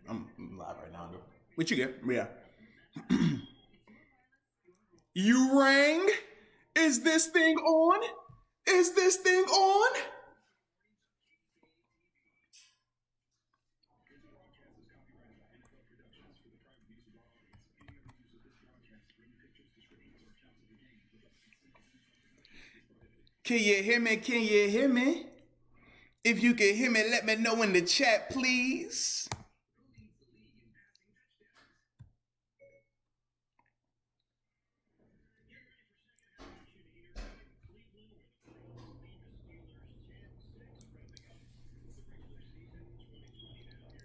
I'm live right now, though. What you get? Yeah. You rang? Is this thing on? Is this thing on? Can you hear me? Can you hear me? If you can hear me, let me know in the chat, please.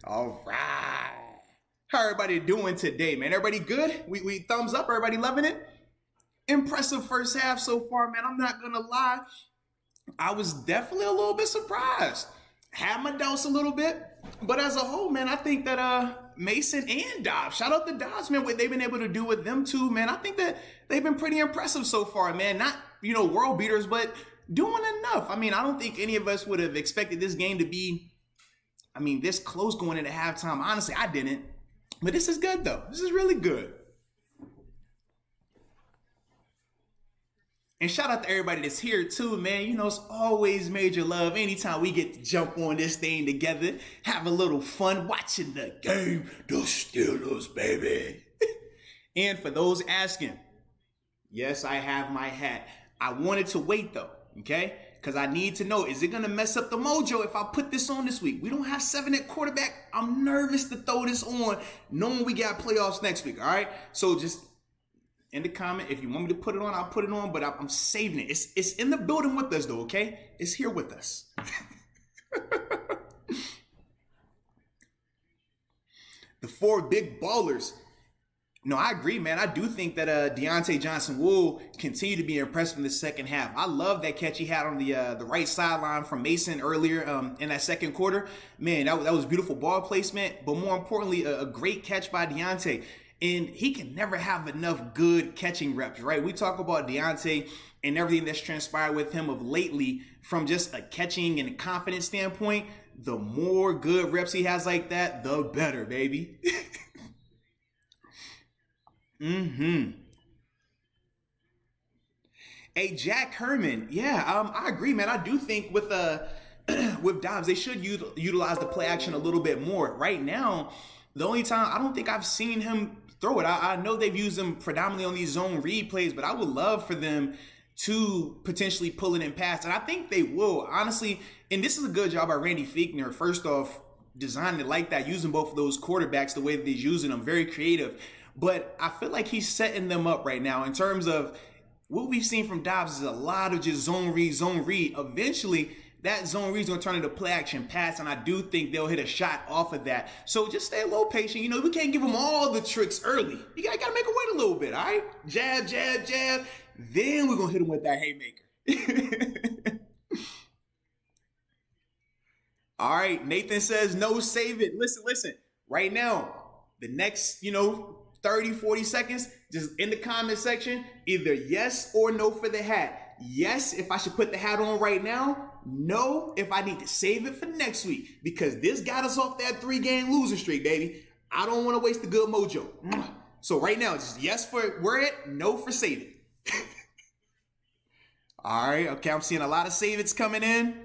All right. How everybody doing today, man? Everybody good? We thumbs up? Everybody loving it? Impressive first half so far, man. I'm not gonna lie. I was definitely a little bit surprised. Had my doubts a little bit, but as a whole, man, I think that Mason and Dobbs, shout out to Dobbs, man, what they've been able to do with them too, man. I think that they've been pretty impressive so far, man. Not, world beaters, but doing enough. I mean, I don't think any of us would have expected this game to be, this close going into halftime. Honestly, I didn't. But this is good though. This is really good. And shout out to everybody that's here too, man. It's always major love anytime we get to jump on this thing together, have a little fun watching the game, the Steelers, baby. And for those asking, yes, I have my hat. I wanted to wait though, okay? Because I need to know, is it going to mess up the mojo if I put this on this week? We don't have 7 at quarterback. I'm nervous to throw this on knowing we got playoffs next week, all right? So just in the comment, if you want me to put it on, I'll put it on, but I'm saving it. It's in the building with us though, okay? It's here with us. The 4 big ballers. No, I agree, man. I do think that Deontay Johnson will continue to be impressive in the second half. I love that catch he had on the right sideline from Mason earlier in that second quarter. Man, that was beautiful ball placement, but more importantly, a great catch by Deontay. And he can never have enough good catching reps, right? We talk about Deontay and everything that's transpired with him of lately from just a catching and a confidence standpoint. The more good reps he has like that, the better, baby. Hey, Jack Herman. Yeah, I agree, man. I do think with with Dobbs, they should utilize the play action a little bit more. Right now, the only time I don't think I've seen him throw it. I know they've used him predominantly on these zone read plays, but I would love for them to potentially pull it in pass. And I think they will, honestly. And this is a good job by Randy Fichtner. First off, designing it like that, using both of those quarterbacks the way that he's using them, very creative. But I feel like he's setting them up right now in terms of what we've seen from Dobbs is a lot of just zone read. Eventually, that zone read is going to turn into play action pass, and I do think they'll hit a shot off of that. So just stay a little patient. We can't give them all the tricks early. You got to make them wait a little bit, all right? Jab, jab, jab. Then we're going to hit them with that haymaker. All right, Nathan says, no, save it. Listen. Right now, the next, 30, 40 seconds, just in the comment section, either yes or no for the hat. Yes, if I should put the hat on right now. No, if I need to save it for next week, because this got us off that 3-game losing streak, baby. I don't want to waste the good mojo. So right now, just yes for wear it, no for save it. All right, okay, I'm seeing a lot of save it's coming in.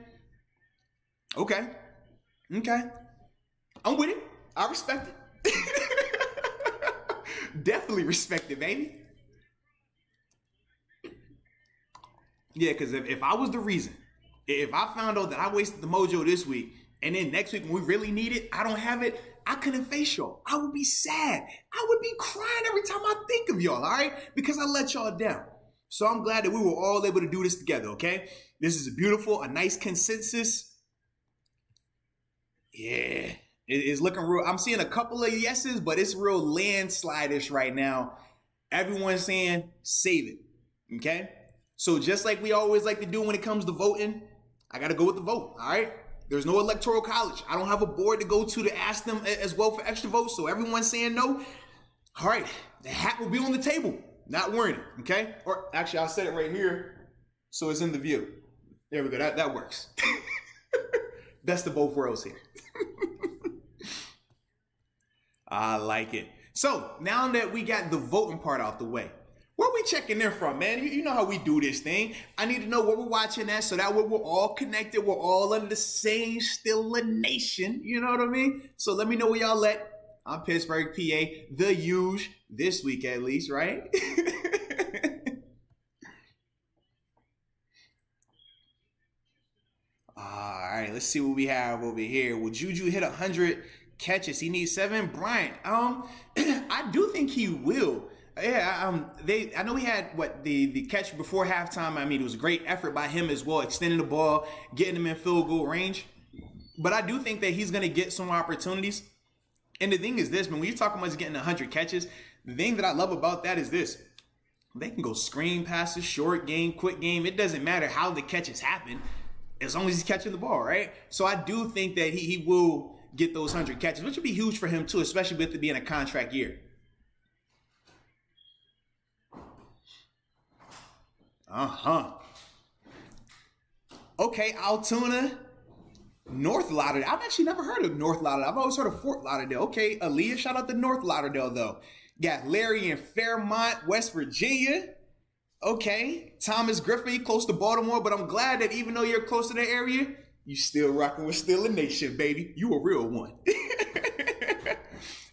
Okay. I'm with it. I respect it. Definitely respect it, baby. Yeah, because if I was the reason, if I found out that I wasted the mojo this week, and then next week when we really need it, I don't have it, I couldn't face y'all. I would be sad. I would be crying every time I think of y'all, all right? Because I let y'all down. So I'm glad that we were all able to do this together, okay? This is a nice consensus. Yeah, it's looking real. I'm seeing a couple of yeses, but it's real landslide-ish right now. Everyone's saying save it, okay? So just like we always like to do when it comes to voting, I got to go with the vote, all right? There's no electoral college. I don't have a board to go to ask them as well for extra votes, so everyone's saying no. All right, the hat will be on the table. Not wearing it, okay? Or actually, I'll set it right here so it's in the view. There we go. That works. Best of both worlds here. I like it. So now that we got the voting part out the way, where we checking in from, man? You know how we do this thing. I need to know where we're watching at so that way we're all connected. We're all under the same Stiller Nation. You know what I mean? So let me know where y'all at. I'm Pittsburgh, PA, the huge, this week at least, right? All right, let's see what we have over here. Will Juju hit 100 catches? He needs 7. Bryant, I do think he will. Yeah, I know he had the catch before halftime. I mean, it was a great effort by him as well, extending the ball, getting him in field goal range. But I do think that he's going to get some opportunities. And the thing is this, man, when you're talking about getting 100 catches, the thing that I love about that is this. They can go screen passes, short game, quick game. It doesn't matter how the catches happen as long as he's catching the ball, right? So I do think that he will get those 100 catches, which would be huge for him too, especially with it being a contract year. Okay, Altoona, North Lauderdale. I've actually never heard of North Lauderdale. I've always heard of Fort Lauderdale. Okay, Aaliyah, shout out to North Lauderdale, though. Got Larry in Fairmont, West Virginia. Okay, Thomas Griffin, close to Baltimore, but I'm glad that even though you're close to the area, you still rocking with Stiller Nation, baby. You a real one.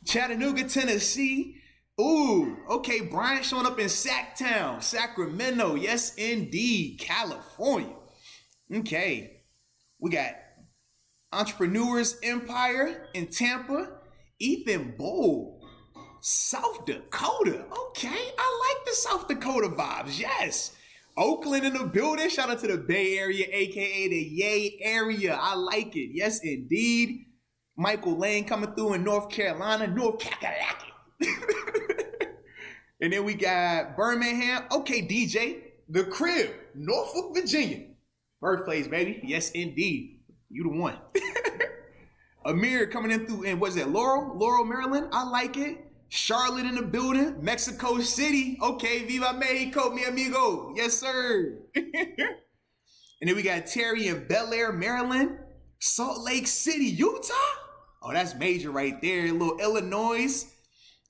Chattanooga, Tennessee. Ooh, okay, Bryant showing up in Sacktown, Sacramento. Yes, indeed, California. Okay, we got Entrepreneurs Empire in Tampa. Ethan Bowl, South Dakota. Okay, I like the South Dakota vibes. Yes. Oakland in the building. Shout out to the Bay Area, a.k.a. the Yay area. I like it. Yes, indeed. Michael Lane coming through in North Carolina. North Kakalaki. And then we got Birmingham. Okay, DJ. The Crib. Norfolk, Virginia. Birthplace, baby. Yes, indeed. You the one. Amir coming in through in, what's that, Laurel, Maryland. I like it. Charlotte in the building. Mexico City. Okay, Viva Mexico, mi amigo. Yes, sir. And then we got Terry in Bel Air, Maryland. Salt Lake City, Utah. Oh, that's major right there. A little Illinois.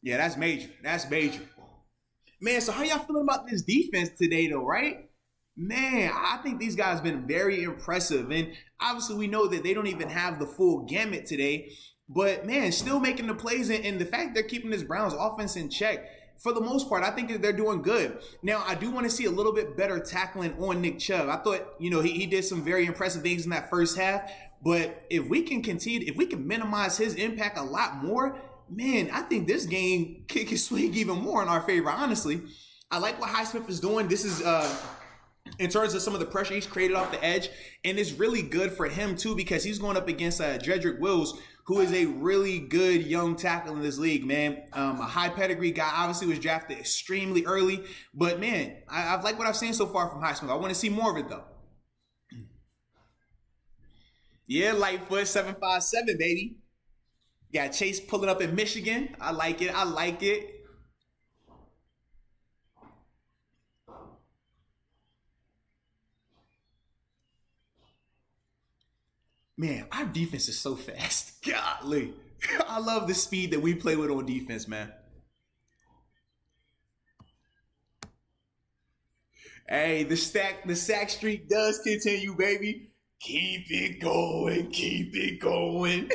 Yeah, that's major. That's major. Man, so how y'all feeling about this defense today, though, right? Man, I think these guys have been very impressive. And obviously we know that they don't even have the full gamut today. But, man, still making the plays. And the fact they're keeping this Browns offense in check, for the most part, I think that they're doing good. Now, I do want to see a little bit better tackling on Nick Chubb. I thought, he did some very impressive things in that first half. But if we can minimize his impact a lot more, man, I think this game can swing even more in our favor, honestly. I like what Highsmith is doing. This is in terms of some of the pressure he's created off the edge. And it's really good for him, too, because he's going up against Jedrick Wills, who is a really good young tackle in this league, man. A high pedigree guy, obviously was drafted extremely early. But, man, I've liked what I've seen so far from Highsmith. I want to see more of it, though. Yeah, Lightfoot, 757, baby. Got Chase pulling up in Michigan. I like it. I like it. Man, our defense is so fast. Golly. I love the speed that we play with on defense, man. Hey, the sack streak does continue, baby. Keep it going. Keep it going.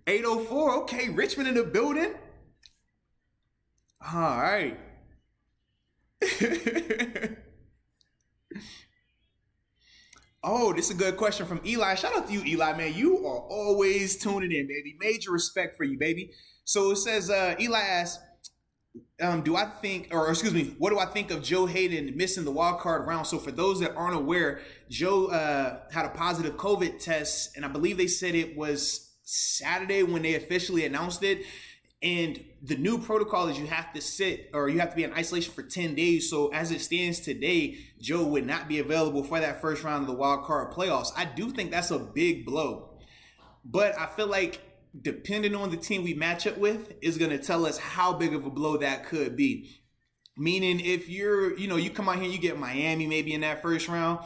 804. Okay, Richmond in the building. All right. Oh, this is a good question from Eli. Shout out to you, Eli, man. You are always tuning in, baby. Major respect for you, baby. So it says, Eli asks, what do I think of Joe Hayden missing the wild card round? So for those that aren't aware, Joe had a positive COVID test, and I believe they said it was Saturday when they officially announced it. And the new protocol is you have to be in isolation for 10 days. So as it stands today, Joe would not be available for that first round of the wild card playoffs. I do think that's a big blow, but I feel like depending on the team we match up with is going to tell us how big of a blow that could be. Meaning if you come out here and you get Miami maybe in that first round,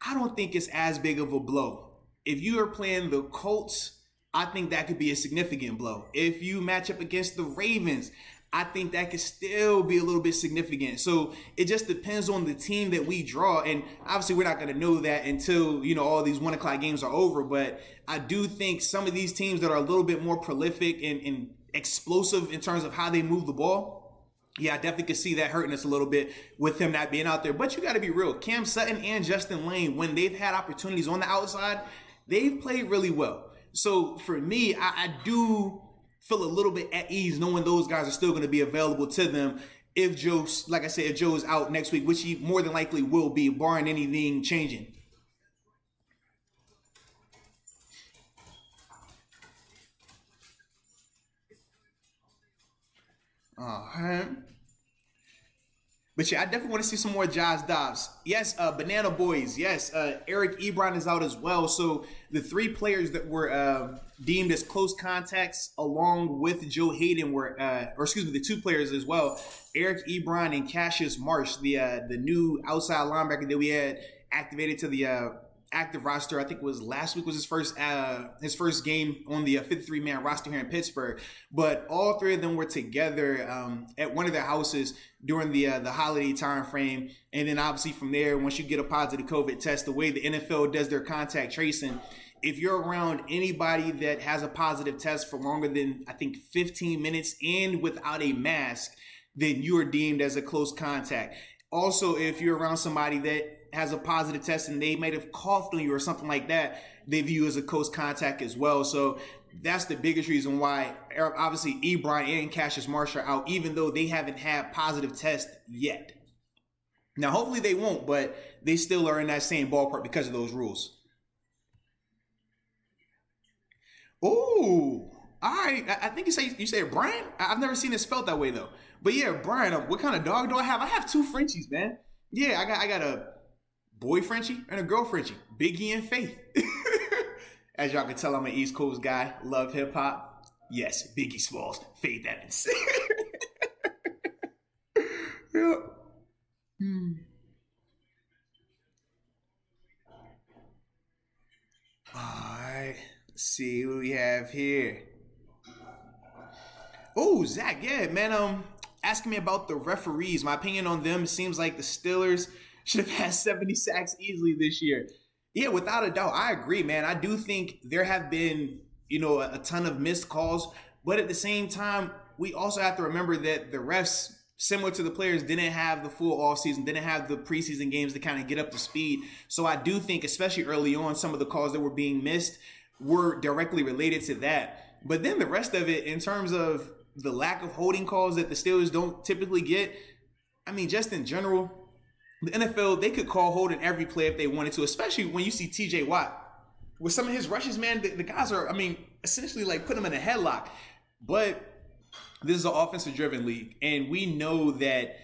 I don't think it's as big of a blow. If you are playing the Colts, I think that could be a significant blow. If you match up against the Ravens, I think that could still be a little bit significant. So it just depends on the team that we draw. And obviously we're not going to know that until, all these 1 o'clock games are over. But I do think some of these teams that are a little bit more prolific and explosive in terms of how they move the ball, yeah, I definitely could see that hurting us a little bit with him not being out there. But you got to be real. Cam Sutton and Justin Lane, when they've had opportunities on the outside, they've played really well. So for me, I do feel a little bit at ease knowing those guys are still going to be available to them if Joe's, like I said, if Joe's out next week, which he more than likely will be, barring anything changing. All right. But yeah, I definitely want to see some more Josh Dobbs. Yes, Banana Boys. Yes, Eric Ebron is out as well. So the 3 players that were deemed as close contacts, along with Joe Hayden, were, the 2 players as well, Eric Ebron and Cassius Marsh, the new outside linebacker that we had activated to the active roster. I think it was last week was his first game on the 53-man roster here in Pittsburgh. But all 3 of them were together at one of their houses during the holiday time frame. And then obviously from there, once you get a positive COVID test, the way the NFL does their contact tracing, if you're around anybody that has a positive test for longer than, I think, 15 minutes and without a mask, then you are deemed as a close contact. Also, if you're around somebody that has a positive test and they might have coughed on you or something like that, they view as a close contact as well. So that's the biggest reason why obviously Ebron and Cassius Marsh are out, even though they haven't had positive tests yet. Now, hopefully they won't, but they still are in that same ballpark because of those rules. Oh, all right. I think you say Brian. I've never seen it spelled that way though. But yeah, Brian. What kind of dog do I have? I have 2 Frenchies, man. Yeah, I got a boy Frenchie and a girl Frenchie, Biggie and Faith. As y'all can tell, I'm an East Coast guy. Love hip hop. Yes, Biggie Smalls, Faith Evans. Yeah. All right. Let's see who we have here. Oh, Zach, yeah, man. Asking me about the referees. My opinion on them seems like the Steelers should have had 70 sacks easily this year. Yeah, without a doubt, I agree, man. I do think there have been, a ton of missed calls, but at the same time, we also have to remember that the refs, similar to the players, didn't have the full offseason, didn't have the preseason games to kind of get up to speed. So I do think, especially early on, some of the calls that were being missed were directly related to that. But then the rest of it, in terms of the lack of holding calls that the Steelers don't typically get, I mean, just in general, the NFL, they could call holding every play if they wanted to, especially when you see TJ Watt. With some of his rushes, man, the guys are, essentially like put him in a headlock. But this is an offensive-driven league, and we know that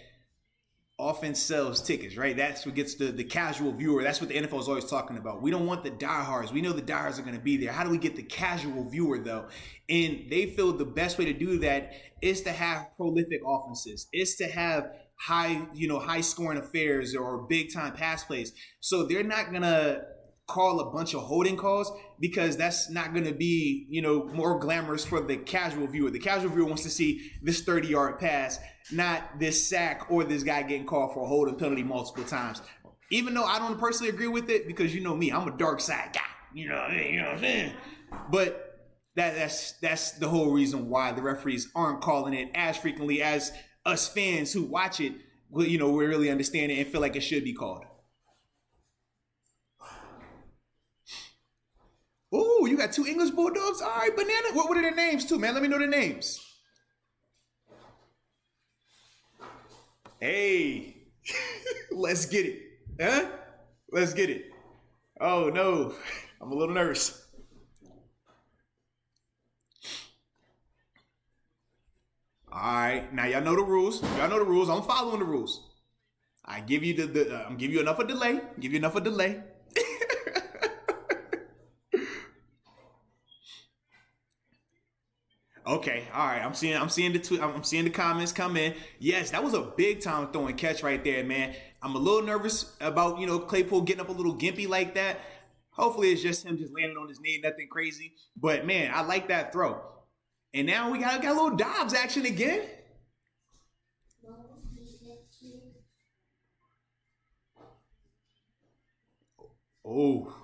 offense sells tickets, right? That's what gets the casual viewer. That's what the NFL is always talking about. We don't want the diehards. We know the diehards are going to be there. How do we get the casual viewer, though? And they feel the best way to do that is to have prolific offenses. It's to have high scoring affairs or big time pass plays. So they're not going to call a bunch of holding calls because that's not going to be, more glamorous for the casual viewer. The casual viewer wants to see this 30-yard pass, not this sack or this guy getting called for a holding penalty multiple times. Even though I don't personally agree with it, because you know me, I'm a dark side guy. You know what I'm saying? But that's the whole reason why the referees aren't calling it as frequently as us fans who watch it, we really understand it and feel like it should be called. Oh, you got 2 English Bulldogs? All right, Banana. What are their names too, man? Let me know their names. Hey, let's get it. Huh? Let's get it. Oh, no. I'm a little nervous. All right. Now, y'all know the rules. I'm following the rules. I give you I'm give you enough of delay. Okay, all right. I'm seeing the comments come in. Yes, that was a big time throwing catch right there, man. I'm a little nervous about, Claypool getting up a little gimpy like that. Hopefully it's just him just landing on his knee, nothing crazy. But man, I like that throw. And now we got a little Dobbs action again. Oh.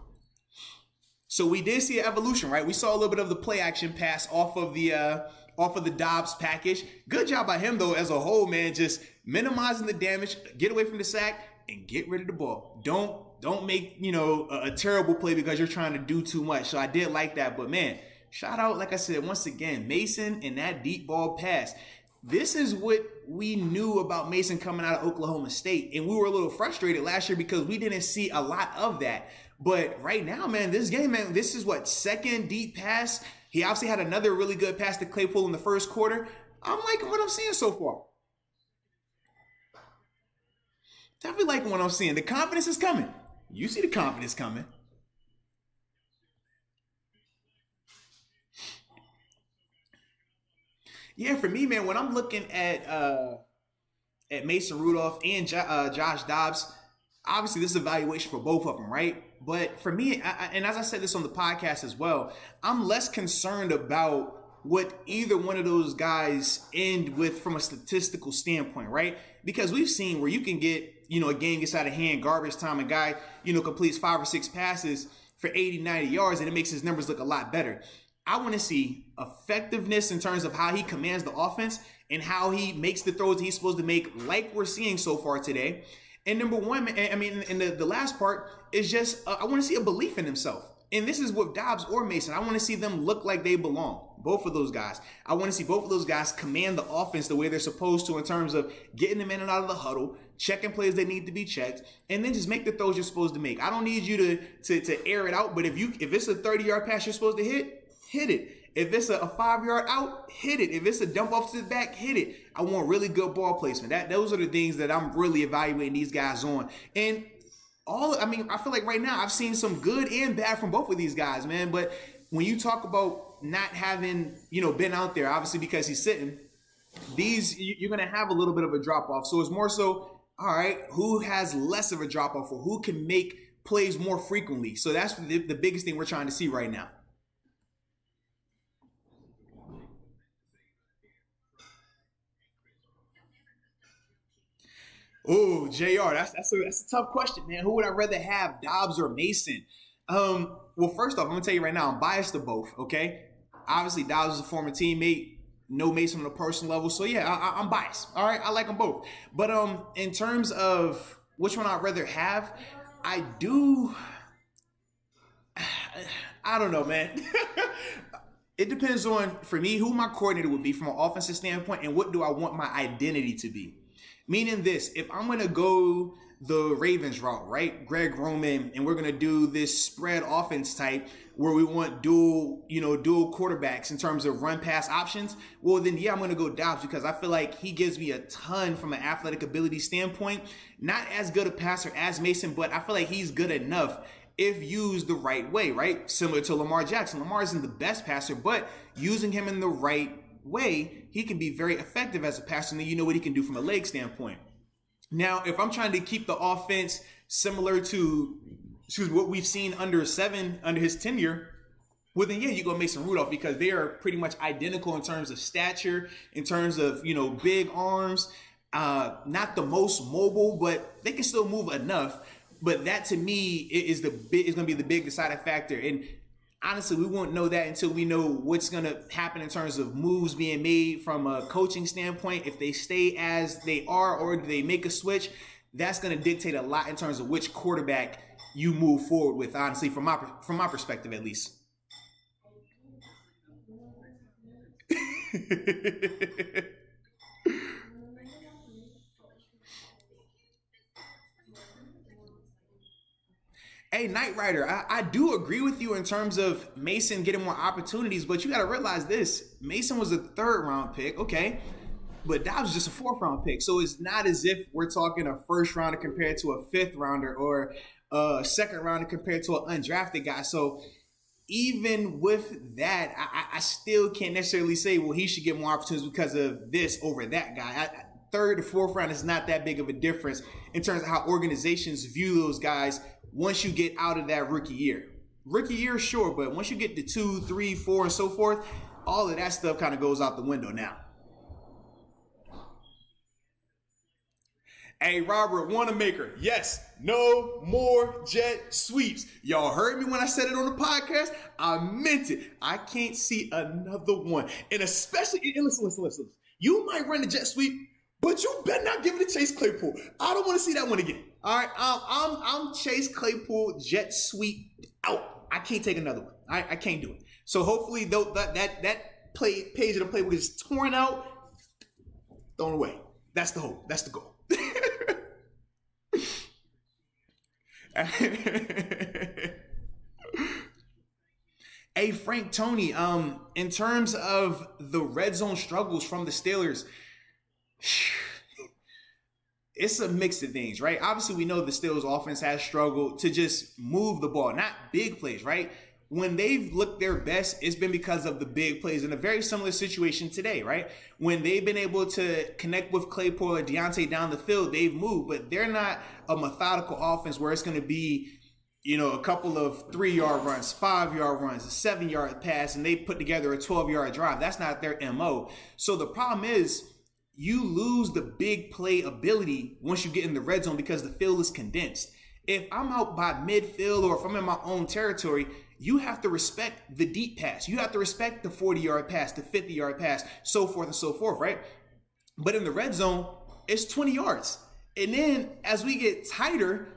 So we did see an evolution, right? We saw a little bit of the play action pass off of the Dobbs package. Good job by him though, as a whole, man. Just minimizing the damage, get away from the sack, and get rid of the ball. Don't make a terrible play because you're trying to do too much. So I did like that, but man, shout out, like I said, once again, Mason and that deep ball pass. This is what we knew about Mason coming out of Oklahoma State, and we were a little frustrated last year because we didn't see a lot of that. But right now, man, this game, man, this is what, second deep pass. He obviously had another really good pass to Claypool in the first quarter. I'm liking what I'm seeing so far. Definitely liking what I'm seeing. The confidence is coming. You see the confidence coming. Yeah, for me, man, when I'm looking at Mason Rudolph and Josh Dobbs, obviously this is evaluation for both of them, right? But for me, and as I said this on the podcast as well, I'm less concerned about what either one of those guys end with from a statistical standpoint, right? Because we've seen where you can get, a game gets out of hand, garbage time, a guy, completes 5 or 6 passes for 80, 90 yards, and it makes his numbers look a lot better. I want to see effectiveness in terms of how he commands the offense and how he makes the throws he's supposed to make, like we're seeing so far today. And number one, I mean, and the last part is just, I want to see a belief in himself. And this is with Dobbs or Mason. I want to see them look like they belong. Both of those guys. I want to see both of those guys command the offense the way they're supposed to in terms of getting them in and out of the huddle, checking plays that need to be checked, and then just make the throws you're supposed to make. I don't need you to air it out, but if it's a 30-yard pass you're supposed to hit it. If it's a 5-yard out, hit it. If it's a dump off to the back, hit it. I want really good ball placement. Those are the things that I'm really evaluating these guys on. And I feel like right now I've seen some good and bad from both of these guys, man. But when you talk about not having, been out there, obviously because he's sitting, you're going to have a little bit of a drop off. So it's more so, all right, who has less of a drop off or who can make plays more frequently? So that's the biggest thing we're trying to see right now. Oh, JR, that's a tough question, man. Who would I rather have, Dobbs or Mason? Well, first off, I'm gonna tell you right now, I'm biased to both. Okay, obviously Dobbs is a former teammate, know Mason on a personal level, so yeah, I'm biased. All right, I like them both. But in terms of which one I'd rather have, I do. I don't know, man. It depends on, for me, who my coordinator would be from an offensive standpoint, and what do I want my identity to be. Meaning this, if I'm going to go the Ravens route, right? Greg Roman, and we're going to do this spread offense type where we want dual quarterbacks in terms of run pass options. Well, then, yeah, I'm going to go Dobbs because I feel like he gives me a ton from an athletic ability standpoint. Not as good a passer as Mason, but I feel like he's good enough if used the right way, right? Similar to Lamar Jackson. Lamar isn't the best passer, but using him in the right way, he can be very effective as a passer, and then you know what he can do from a leg standpoint. Now, if I'm trying to keep the offense similar to what we've seen under his tenure, well then yeah, you go Mason Rudolph because they are pretty much identical in terms of stature, in terms of big arms, not the most mobile, but they can still move enough. But that to me is going to be the big deciding factor. And honestly, we won't know that until we know what's going to happen in terms of moves being made from a coaching standpoint. If they stay as they are or do they make a switch, that's going to dictate a lot in terms of which quarterback you move forward with, honestly, from my perspective at least. Hey, Knight Rider, I do agree with you in terms of Mason getting more opportunities, but you got to realize this. Mason was a 3rd-round pick, okay, but Dobbs was just a 4th-round pick. So it's not as if we're talking a 1st-rounder compared to a 5th-rounder or a 2nd-rounder compared to an undrafted guy. So even with that, I still can't necessarily say, well, he should get more opportunities because of this over that guy. third to fourth round is not that big of a difference in terms of how organizations view those guys once you get out of that rookie year. Rookie year, sure, but once you get to 2, 3, 4, and so forth, all of that stuff kind of goes out the window now. Hey, Robert Wanamaker, yes, no more jet sweeps. Y'all heard me when I said it on the podcast. I meant it. I can't see another one. And especially, and listen. You might run the jet sweep, but you better not give it to Chase Claypool. I don't want to see that one again. All right, I'm Chase Claypool jet sweep out. I can't take another one. I can't do it. So hopefully that page of the playbook is torn out, thrown away. That's the hope. That's the goal. Hey, Frank Tony, in terms of the red zone struggles from the Steelers, it's a mix of things, right? Obviously, we know the Steelers offense has struggled to just move the ball, not big plays, right? When they've looked their best, it's been because of the big plays in a very similar situation today, right? When they've been able to connect with Claypool or Deontay down the field, they've moved, but they're not a methodical offense where it's going to be, a couple of 3-yard runs, 5-yard runs, a 7-yard pass, and they put together a 12-yard drive. That's not their MO. So the problem is you lose the big play ability once you get in the red zone because the field is condensed. If I'm out by midfield or if I'm in my own territory, you have to respect the deep pass. You have to respect the 40-yard pass, the 50-yard pass, so forth and so forth, right? But in the red zone, it's 20 yards. And then as we get tighter,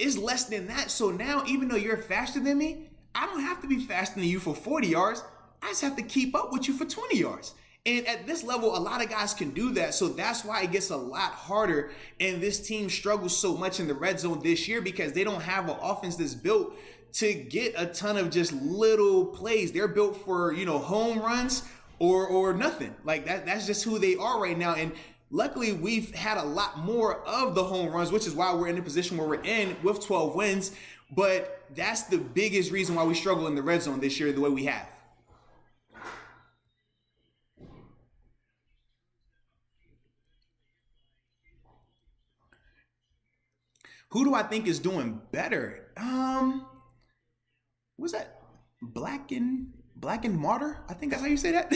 it's less than that. So now, even though you're faster than me, I don't have to be faster than you for 40 yards. I just have to keep up with you for 20 yards. And at this level, a lot of guys can do that. So that's why it gets a lot harder. And this team struggles so much in the red zone this year because they don't have an offense that's built to get a ton of just little plays. They're built for, home runs or nothing. Like that's just who they are right now. And luckily, we've had a lot more of the home runs, which is why we're in the position where we're in with 12 wins. But that's the biggest reason why we struggle in the red zone this year the way we have. Who do I think is doing better? What's that? Black and Martyr? I think that's how you say that.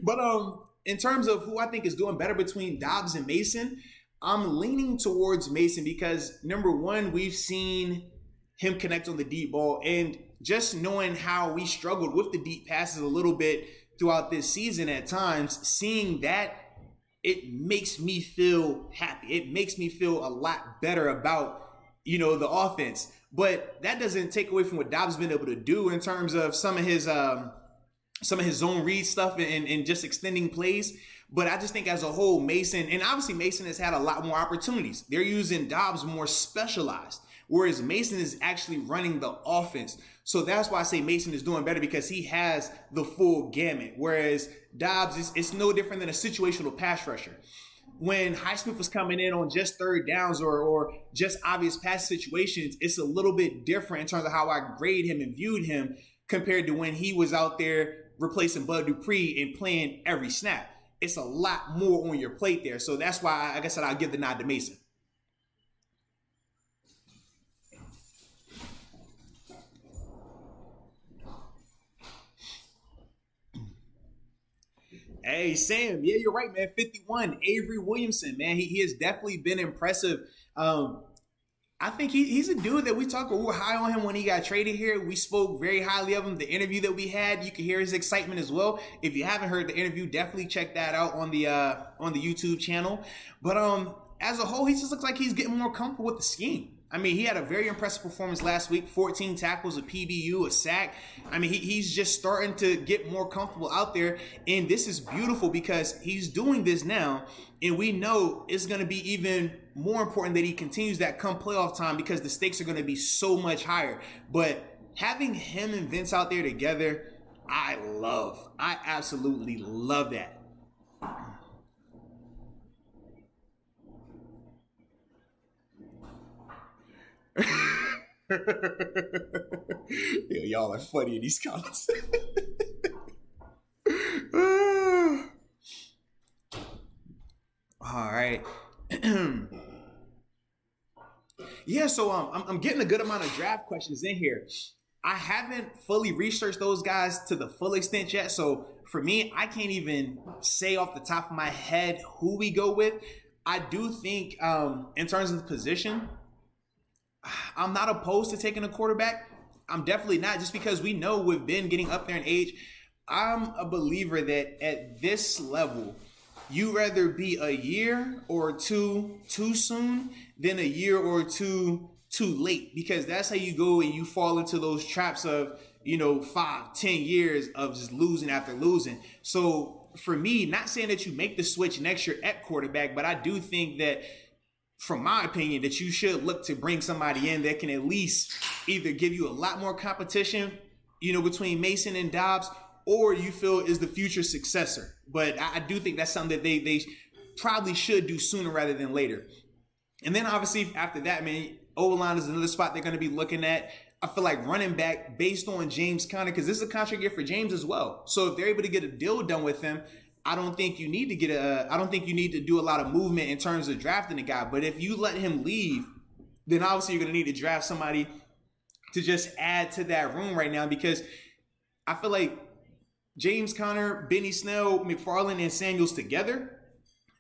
But in terms of who I think is doing better between Dobbs and Mason, I'm leaning towards Mason because, number one, we've seen him connect on the deep ball. And just knowing how we struggled with the deep passes a little bit throughout this season at times, seeing that, it makes me feel happy. It makes me feel a lot better about, the offense. But that doesn't take away from what Dobbs has been able to do in terms of some of his zone read stuff and just extending plays. But I just think as a whole, Mason, and obviously Mason has had a lot more opportunities. They're using Dobbs more specialized, whereas Mason is actually running the offense. So that's why I say Mason is doing better because he has the full gamut, whereas Dobbs, it's no different than a situational pass rusher. When Highsmith was coming in on just third downs or just obvious pass situations, it's a little bit different in terms of how I grade him and viewed him compared to when he was out there replacing Bud Dupree and playing every snap. It's a lot more on your plate there. So that's why, like I said, I'll give the nod to Mason. Hey, Sam. Yeah, you're right, man. 51. Avery Williamson, man. He has definitely been impressive. I think he's a dude that we were high on him when he got traded here. We spoke very highly of him. The interview that we had, you can hear his excitement as well. If you haven't heard the interview, definitely check that out on the YouTube channel. But as a whole, he just looks like he's getting more comfortable with the scheme. I mean, he had a very impressive performance last week, 14 tackles, a PBU, a sack. I mean, he's just starting to get more comfortable out there. And this is beautiful because he's doing this now. And we know it's going to be even more important that he continues that come playoff time because the stakes are going to be so much higher. But having him and Vince out there together, I absolutely love that. Yo, y'all are funny in these comments. All right. Yeah, so I'm getting a good amount of draft questions in here. I haven't fully researched those guys to the full extent yet. So for me, I can't even say off the top of my head who we go with. I do think in terms of the position, I'm not opposed to taking a quarterback. I'm definitely not, just because we know with Ben getting up there in age. I'm a believer that at this level, you rather be a year or two too soon than a year or two too late, because that's how you go and you fall into those traps of 5-10 years of just losing after losing. So for me, not saying that you make the switch next year at quarterback, but I do think that, from my opinion, that you should look to bring somebody in that can at least either give you a lot more competition, between Mason and Dobbs, or you feel is the future successor. But I do think that's something that they probably should do sooner rather than later. And then obviously after that, man, O-line is another spot they're going to be looking at. I feel like running back, based on James Conner, because this is a contract year for James as well. So if they're able to get a deal done with him, I don't think you need to do a lot of movement in terms of drafting a guy. But if you let him leave, then obviously you're going to need to draft somebody to just add to that room right now, because I feel like James Conner, Benny Snell, McFarland, and Samuels together,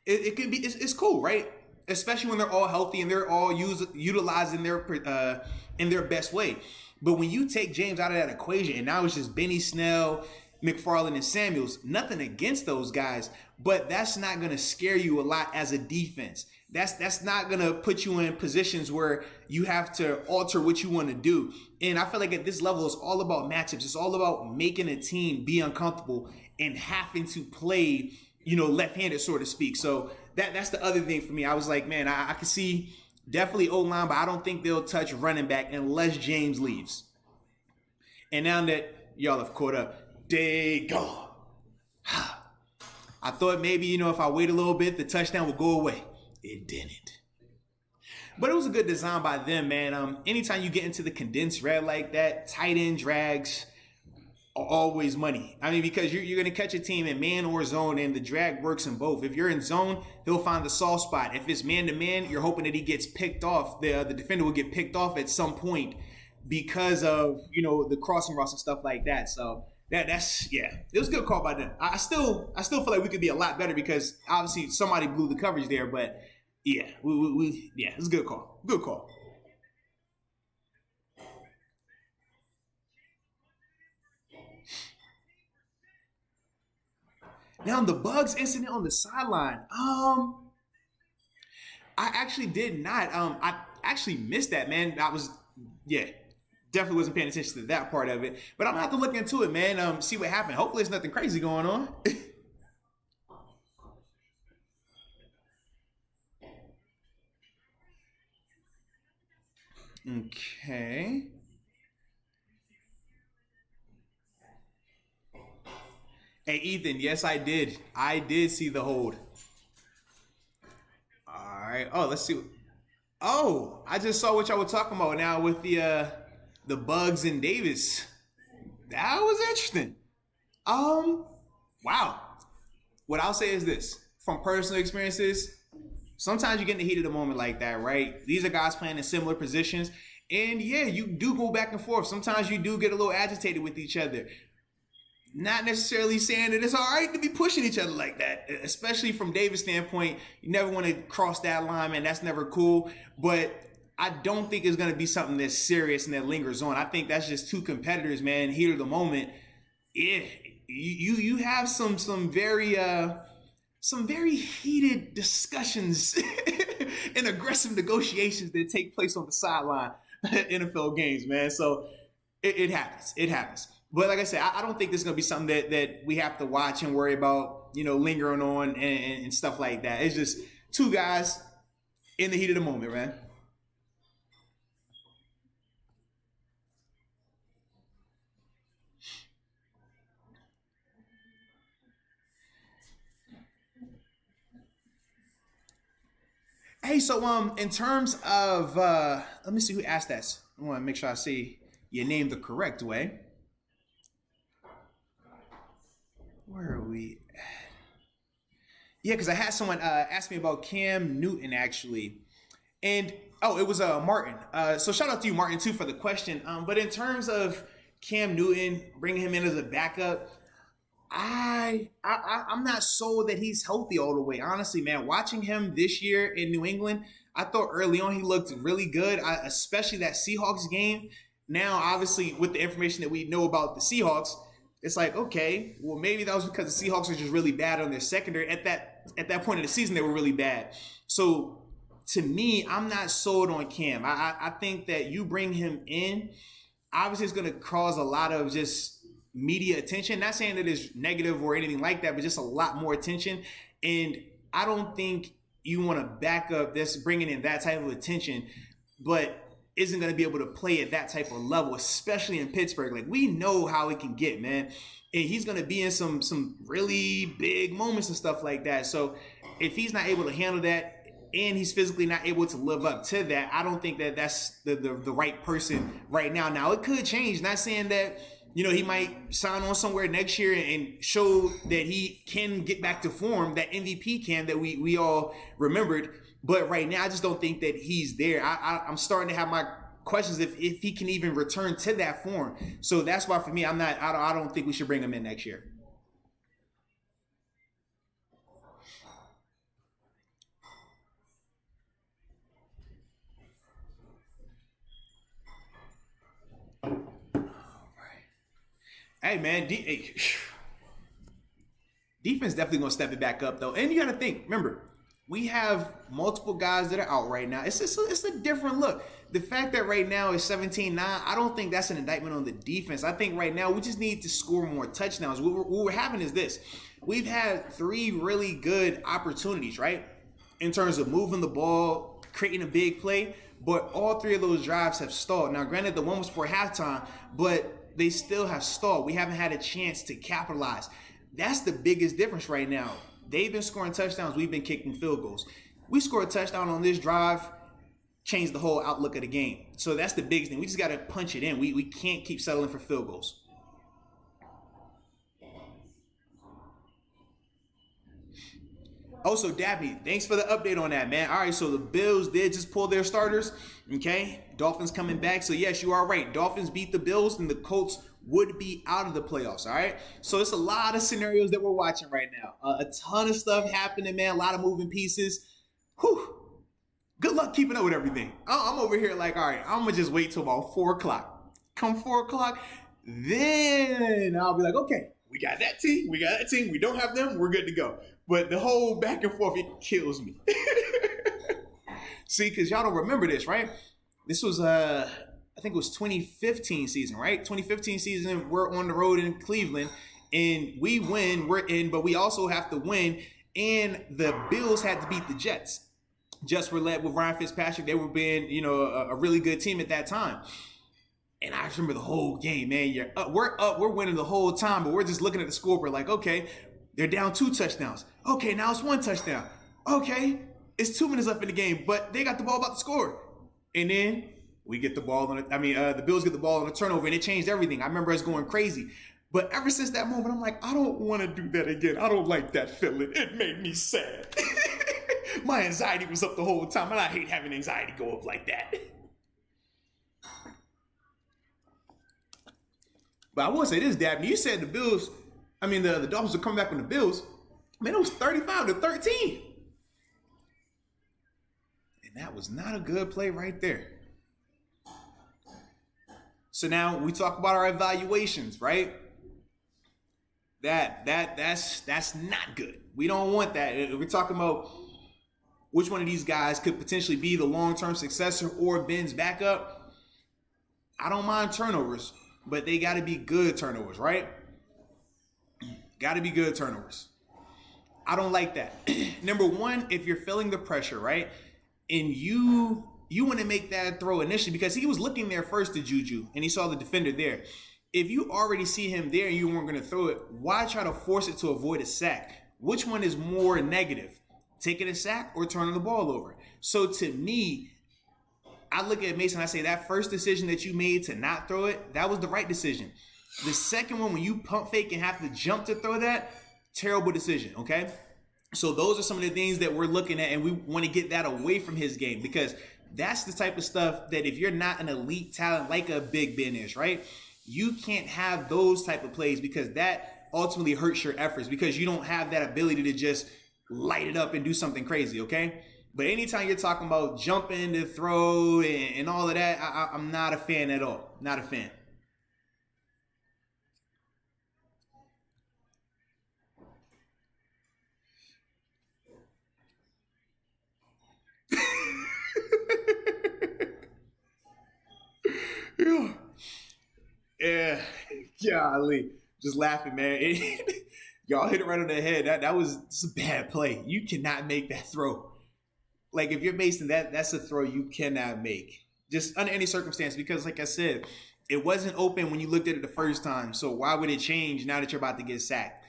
it could be, it's cool, right? Especially when they're all healthy and they're all utilized in their best way. But when you take James out of that equation and now it's just Benny Snell, McFarland, and Samuels, nothing against those guys, but that's not going to scare you a lot as a defense. That's not going to put you in positions where you have to alter what you want to do. And I feel like at this level, it's all about matchups. It's all about making a team be uncomfortable and having to play, left-handed, so to speak. So that's the other thing for me. I was like, man, I can see definitely O-line, but I don't think they'll touch running back unless James leaves. And now that y'all have caught up, they go. I thought maybe, if I wait a little bit, the touchdown would go away. It didn't. But it was a good design by them, man. Anytime you get into the condensed red like that, tight end drags are always money. I mean, because you're going to catch a team in man or zone, and the drag works in both. If you're in zone, he'll find the soft spot. If it's man-to-man, you're hoping that he gets picked off. The defender will get picked off at some point because of, the crossing routes and stuff like that. So that's it was a good call by them. I still feel like we could be a lot better, because obviously somebody blew the coverage there, but it was a good call. Good call. Now the Bugs incident on the sideline. I actually did not. I actually missed that, man. Definitely wasn't paying attention to that part of it. But I'm gonna have to look into it, man. See what happened. Hopefully, there's nothing crazy going on. Okay. Hey, Ethan. Yes, I did. I did see the hold. All right. Oh, let's see. Oh, I just saw what y'all were talking about now with the Bugs and Davis. That was interesting. Um, wow. What I'll say is this: from personal experiences, sometimes you get in the heat of the moment like that, right? These are guys playing in similar positions, and yeah, you do go back and forth. Sometimes you do get a little agitated with each other. Not necessarily saying that it's all right to be pushing each other like that, especially from Davis' standpoint. You never want to cross that line, man. That's never cool. But I don't think it's going to be something that's serious and that lingers on. I think that's just two competitors, man. Heat of the moment. Yeah, you have some very heated discussions and aggressive negotiations that take place on the sideline at NFL games, man. So it happens. It happens. But like I said, I don't think this is going to be something that we have to watch and worry about, lingering on and stuff like that. It's just two guys in the heat of the moment, man. Hey, so in terms of let me see who asked that. I want to make sure I see your name the correct way. Where are we? Yeah, because I had someone ask me about Cam Newton actually, and oh, it was Martin. So shout out to you, Martin, too, for the question. But in terms of Cam Newton, bringing him in as a backup, I'm not sold that he's healthy all the way. Honestly, man, watching him this year in New England, I thought early on he looked really good, especially that Seahawks game. Now, obviously, with the information that we know about the Seahawks, it's like, okay, well, maybe that was because the Seahawks were just really bad on their secondary. At that point of the season, they were really bad. So to me, I'm not sold on Cam. I think that you bring him in, obviously it's going to cause a lot of just media attention. Not saying that it's negative or anything like that, but just a lot more attention. And I don't think you want to back up this bringing in that type of attention, but isn't going to be able to play at that type of level, especially in Pittsburgh. Like, we know how it can get, man. And he's going to be in some really big moments and stuff like that. So if he's not able to handle that, and he's physically not able to live up to that, I don't think that that's the right person right now. Now, it could change. Not saying that, he might sign on somewhere next year and show that he can get back to form, that MVP can that we all remembered. But right now, I just don't think that he's there. I'm starting to have my questions if he can even return to that form. So that's why for me, I don't think we should bring him in next year. Hey, man, defense definitely gonna step it back up though. And you got to think, remember, we have multiple guys that are out right now. It's a different look. The fact that right now it's 17-9, I don't think that's an indictment on the defense. I think right now we just need to score more touchdowns. What we're having is this. We've had 3 really good opportunities, right? In terms of moving the ball, creating a big play, but all 3 of those drives have stalled. Now, granted, the one was for halftime, but they still have stalled. We haven't had a chance to capitalize. That's the biggest difference right now. They've been scoring touchdowns. We've been kicking field goals. We scored a touchdown on this drive, changed the whole outlook of the game. So that's the biggest thing. We just got to punch it in. We can't keep settling for field goals. Also, Dabney, thanks for the update on that, man. All right, so the Bills did just pull their starters. Okay, Dolphins coming back. So, yes, you are right. Dolphins beat the Bills, and the Colts would be out of the playoffs, all right? So, it's a lot of scenarios that we're watching right now. A ton of stuff happening, man. A lot of moving pieces. Whew. Good luck keeping up with everything. I'm over here like, all right, I'm going to just wait till about 4 o'clock. Come 4 o'clock, then I'll be like, okay, we got that team. We got that team. We don't have them. We're good to go. But the whole back and forth, it kills me. See, because y'all don't remember this, right? This was, I think it was 2015 season, right? 2015 season, we're on the road in Cleveland, and we win. We're in, but we also have to win. And the Bills had to beat the Jets. Jets were led with Ryan Fitzpatrick. They were being, a really good team at that time. And I remember the whole game, man. We're winning the whole time, but we're just looking at the scoreboard like, okay, they're down 2 touchdowns. Okay, now it's 1 touchdown. Okay, it's 2 minutes left in the game, but they got the ball about to score. And then we get the ball on it. The Bills get the ball on a turnover, and it changed everything. I remember us going crazy. But ever since that moment, I'm like, I don't want to do that again. I don't like that feeling. It made me sad. My anxiety was up the whole time, and I hate having anxiety go up like that. But I will say this, Dabney. You said the Dolphins are coming back from the Bills. Man, it was 35-13. And that was not a good play right there. So now we talk about our evaluations, right? That's not good. We don't want that. We're talking about which one of these guys could potentially be the long-term successor or Ben's backup. I don't mind turnovers, but they got to be good turnovers, right? Got to be good turnovers. I don't like that. Number one, if you're feeling the pressure, right, and you want to make that throw initially because he was looking there first to Juju, and he saw the defender there. If you already see him there and you weren't going to throw it, why try to force it to avoid a sack? Which one is more negative, taking a sack or turning the ball over? So to me, I look at Mason, I say that first decision that you made to not throw it, that was the right decision. The second one, when you pump fake and have to jump to throw that, terrible decision, okay? So those are some of the things that we're looking at, and we want to get that away from his game because that's the type of stuff that if you're not an elite talent like a Big Ben is, right? You can't have those type of plays because that ultimately hurts your efforts because you don't have that ability to just light it up and do something crazy, okay? But anytime you're talking about jumping to throw and all of that, I'm not a fan at all. Not a fan. Yeah. Yeah, golly, just laughing, man. Y'all hit it right on the head. That was just a bad play. You cannot make that throw. Like if you're Mason, that's a throw you cannot make, just under any circumstance. Because like I said, it wasn't open when you looked at it the first time. So why would it change now that you're about to get sacked?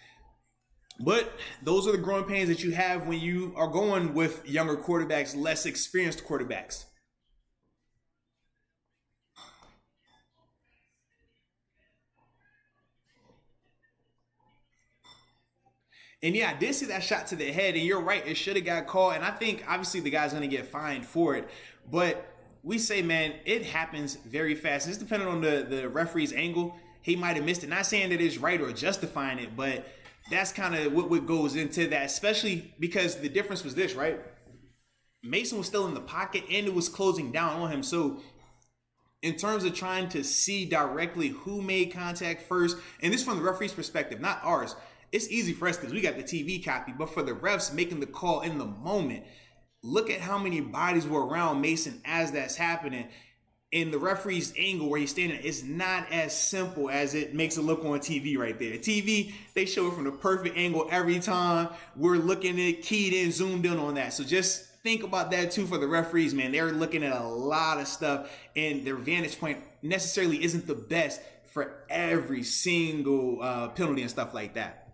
But those are the growing pains that you have when you are going with younger quarterbacks, less experienced quarterbacks. And yeah, I did see that shot to the head, and you're right, it should have got called. And I think obviously the guy's gonna get fined for it. But we say, man, it happens very fast. It's depending on the referee's angle. He might have missed it. Not saying that it's right or justifying it, but that's kind of what goes into that, especially because the difference was this, right? Mason was still in the pocket and it was closing down on him. So in terms of trying to see directly who made contact first, and this from the referee's perspective, not ours. It's easy for us because we got the TV copy, but for the refs making the call in the moment, look at how many bodies were around Mason as that's happening. In the referee's angle where he's standing, it's not as simple as it makes it look on TV right there. TV, they show it from the perfect angle every time. We're looking at keyed in, zoomed in on that. So just think about that too for the referees, man. They're looking at a lot of stuff and their vantage point necessarily isn't the best for every single penalty and stuff like that.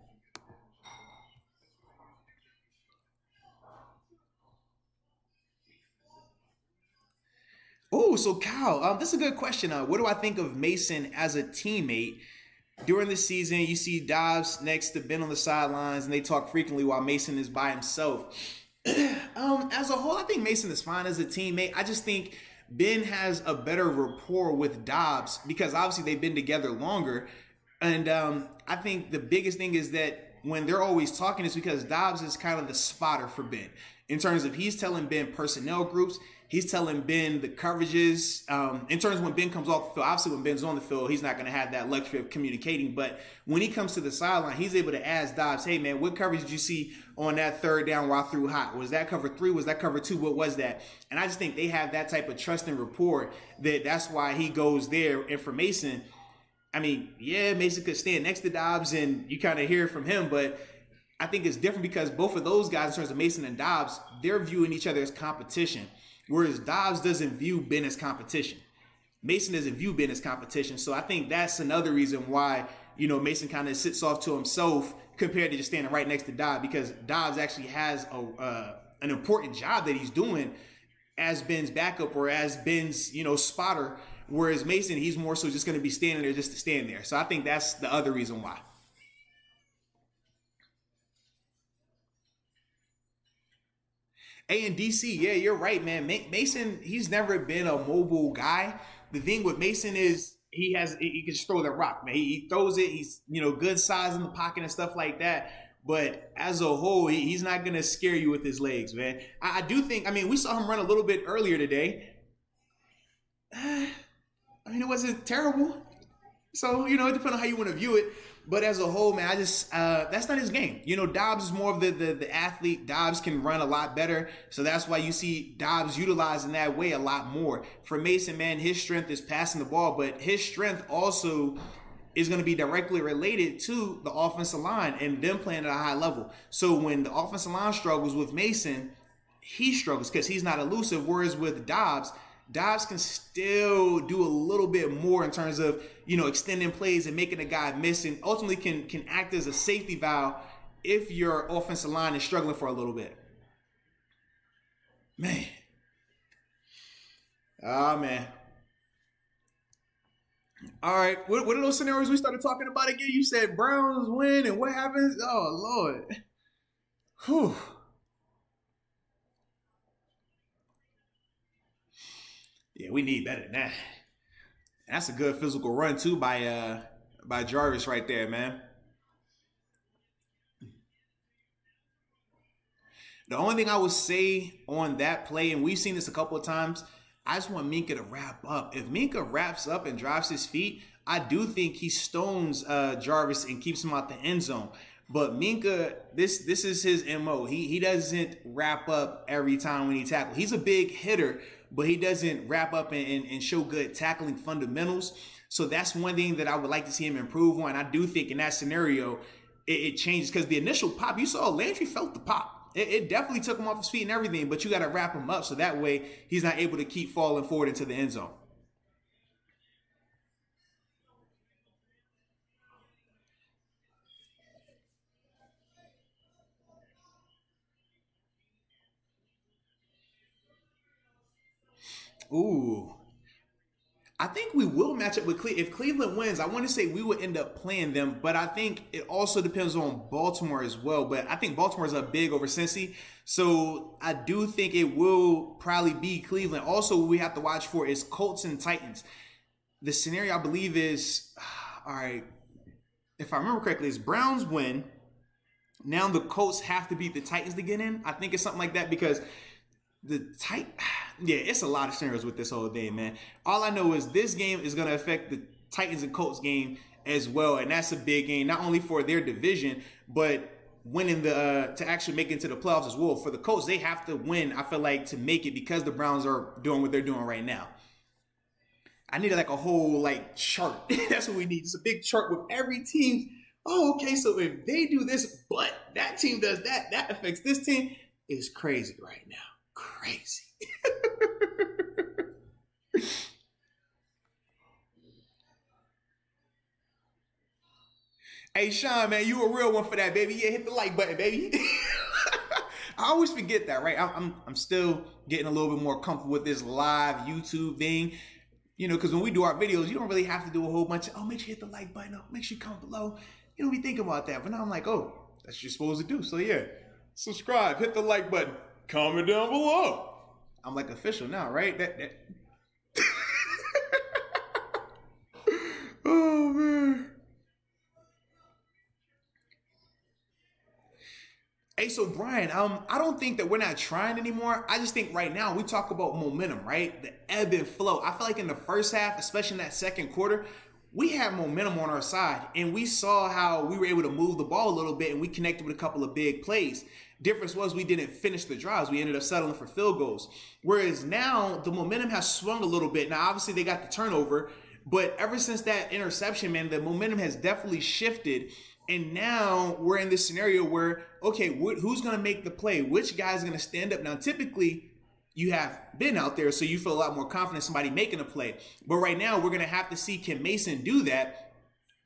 Oh, so Kyle, this is a good question. What do I think of Mason as a teammate? During the season, you see Dobbs next to Ben on the sidelines, and they talk frequently while Mason is by himself. As a whole, I think Mason is fine as a teammate. I just think Ben has a better rapport with Dobbs because obviously they've been together longer. And I think the biggest thing is that when they're always talking, it's because Dobbs is kind of the spotter for Ben in terms of he's telling Ben personnel groups. He's telling Ben the coverages. In terms of when Ben comes off the field, obviously when Ben's on the field, he's not going to have that luxury of communicating. But when he comes to the sideline, he's able to ask Dobbs, hey, man, what coverage did you see on that third down where I threw hot? Was that cover 3? Was that cover 2? What was that? And I just think they have that type of trust and rapport that's why he goes there. And for Mason, I mean, yeah, Mason could stand next to Dobbs and you kind of hear from him, but I think it's different because both of those guys, in terms of Mason and Dobbs, they're viewing each other as competition. Whereas Dobbs doesn't view Ben as competition. Mason doesn't view Ben as competition. So I think that's another reason why, Mason kind of sits off to himself compared to just standing right next to Dobbs, because Dobbs actually has an important job that he's doing as Ben's backup or as Ben's, spotter. Whereas Mason, he's more so just going to be standing there just to stand there. So I think that's the other reason why. A and DC, yeah, you're right, man. Mason, he's never been a mobile guy. The thing with Mason is he can just throw that rock, man. He throws it. He's good size in the pocket and stuff like that. But as a whole, he's not gonna scare you with his legs, man. I do think. I mean, we saw him run a little bit earlier today. I mean, it wasn't terrible. So, it depends on how you want to view it. But as a whole, man, I just that's not his game. Dobbs is more of the athlete. Dobbs can run a lot better. So that's why you see Dobbs utilized in that way a lot more. For Mason, man, his strength is passing the ball, but his strength also is going to be directly related to the offensive line and them playing at a high level. So when the offensive line struggles with Mason, he struggles because he's not elusive. Whereas with Dobbs can still do a little bit more in terms of, extending plays and making a guy miss, and ultimately can act as a safety valve if your offensive line is struggling for a little bit. Man. Ah, man. All right. What are those scenarios we started talking about again? You said Browns win, and what happens? Oh, Lord. Whew. Yeah, we need better than that. That's a good physical run too by Jarvis right there, man. The only thing I would say on that play, and we've seen this a couple of times, I just want Minka to wrap up. If Minka wraps up and drives his feet, I do think he stones Jarvis and keeps him out the end zone. But Minka, this is his MO. He doesn't wrap up every time when he tackles. He's a big hitter, but he doesn't wrap up and show good tackling fundamentals. So that's one thing that I would like to see him improve on. I do think in that scenario, it changes because the initial pop, you saw Landry felt the pop. It definitely took him off his feet and everything, but you got to wrap him up so that way he's not able to keep falling forward into the end zone. Ooh. I think we will match up with Cleveland. If Cleveland wins, I want to say we would end up playing them, but I think it also depends on Baltimore as well. But I think Baltimore's up big over Cincy, so I do think it will probably be Cleveland. Also, what we have to watch for is Colts and Titans. The scenario I believe is, all right, if I remember correctly, is Browns win. Now the Colts have to beat the Titans to get in. I think it's something like that because yeah, it's a lot of scenarios with this whole thing, man. All I know is this game is going to affect the Titans and Colts game as well, and that's a big game, not only for their division, but winning to actually make it into the playoffs as well. For the Colts, they have to win, I feel like, to make it because the Browns are doing what they're doing right now. I needed like a whole like chart. That's what we need. It's a big chart with every team. Oh, okay, so if they do this, but that team does that, that affects this team. It's crazy right now. Crazy. Hey Sean, man, you a real one for that, baby. Yeah, hit the like button, baby. I always forget that, right? I'm still getting a little bit more comfortable with this live YouTube thing. You know, because when we do our videos, you don't really have to do a whole bunch of, oh, make sure you hit the like button. Oh, make sure you comment below. You don't be thinking about that. But now I'm like, oh, that's what you're supposed to do. So yeah, subscribe, hit the like button, comment down below. I'm like official now, right? Oh, man. Hey, so Brian, I don't think that we're not trying anymore. I just think right now we talk about momentum, right? The ebb and flow. I feel like in the first half, especially in that second quarter, we had momentum on our side, and we saw how we were able to move the ball a little bit, and we connected with a couple of big plays. Difference was we didn't finish the drives. We ended up settling for field goals. Whereas now the momentum has swung a little bit. Now, obviously, they got the turnover, but ever since that interception, man, the momentum has definitely shifted. And now we're in this scenario where, okay, who's going to make the play? Which guy's going to stand up? Now, typically, you have been out there, so you feel a lot more confident somebody making a play. But right now, we're going to have to see, can Mason do that?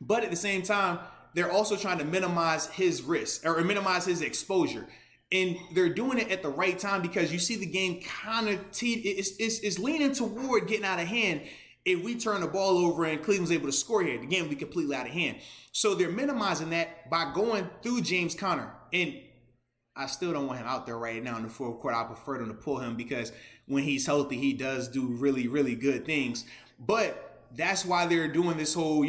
But at the same time, they're also trying to minimize his risk or minimize his exposure. And they're doing it at the right time because you see the game kind of it's leaning toward getting out of hand. If we turn the ball over and Cleveland's able to score here, the game will be completely out of hand. So they're minimizing that by going through James Conner. And I still don't want him out there right now in the fourth quarter. I prefer them to pull him because when he's healthy, he does do really, really good things. But that's why they're doing this whole,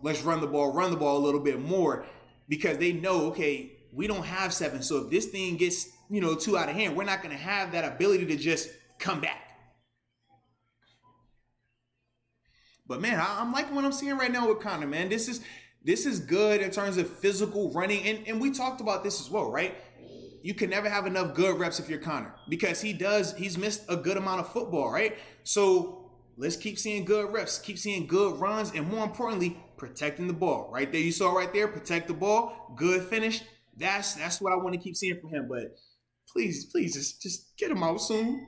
let's run the ball a little bit more because they know, okay, we don't have 7. So if this thing gets, too out of hand, we're not going to have that ability to just come back. But man, I'm liking what I'm seeing right now with Conner, man. This is good in terms of physical running. And we talked about this as well, right? You can never have enough good reps if you're Conner because he's missed a good amount of football, right? So let's keep seeing good reps, keep seeing good runs, and more importantly, protecting the ball. Right there, you saw right there, protect the ball, good finish. That's what I want to keep seeing from him. But please, just get him out soon.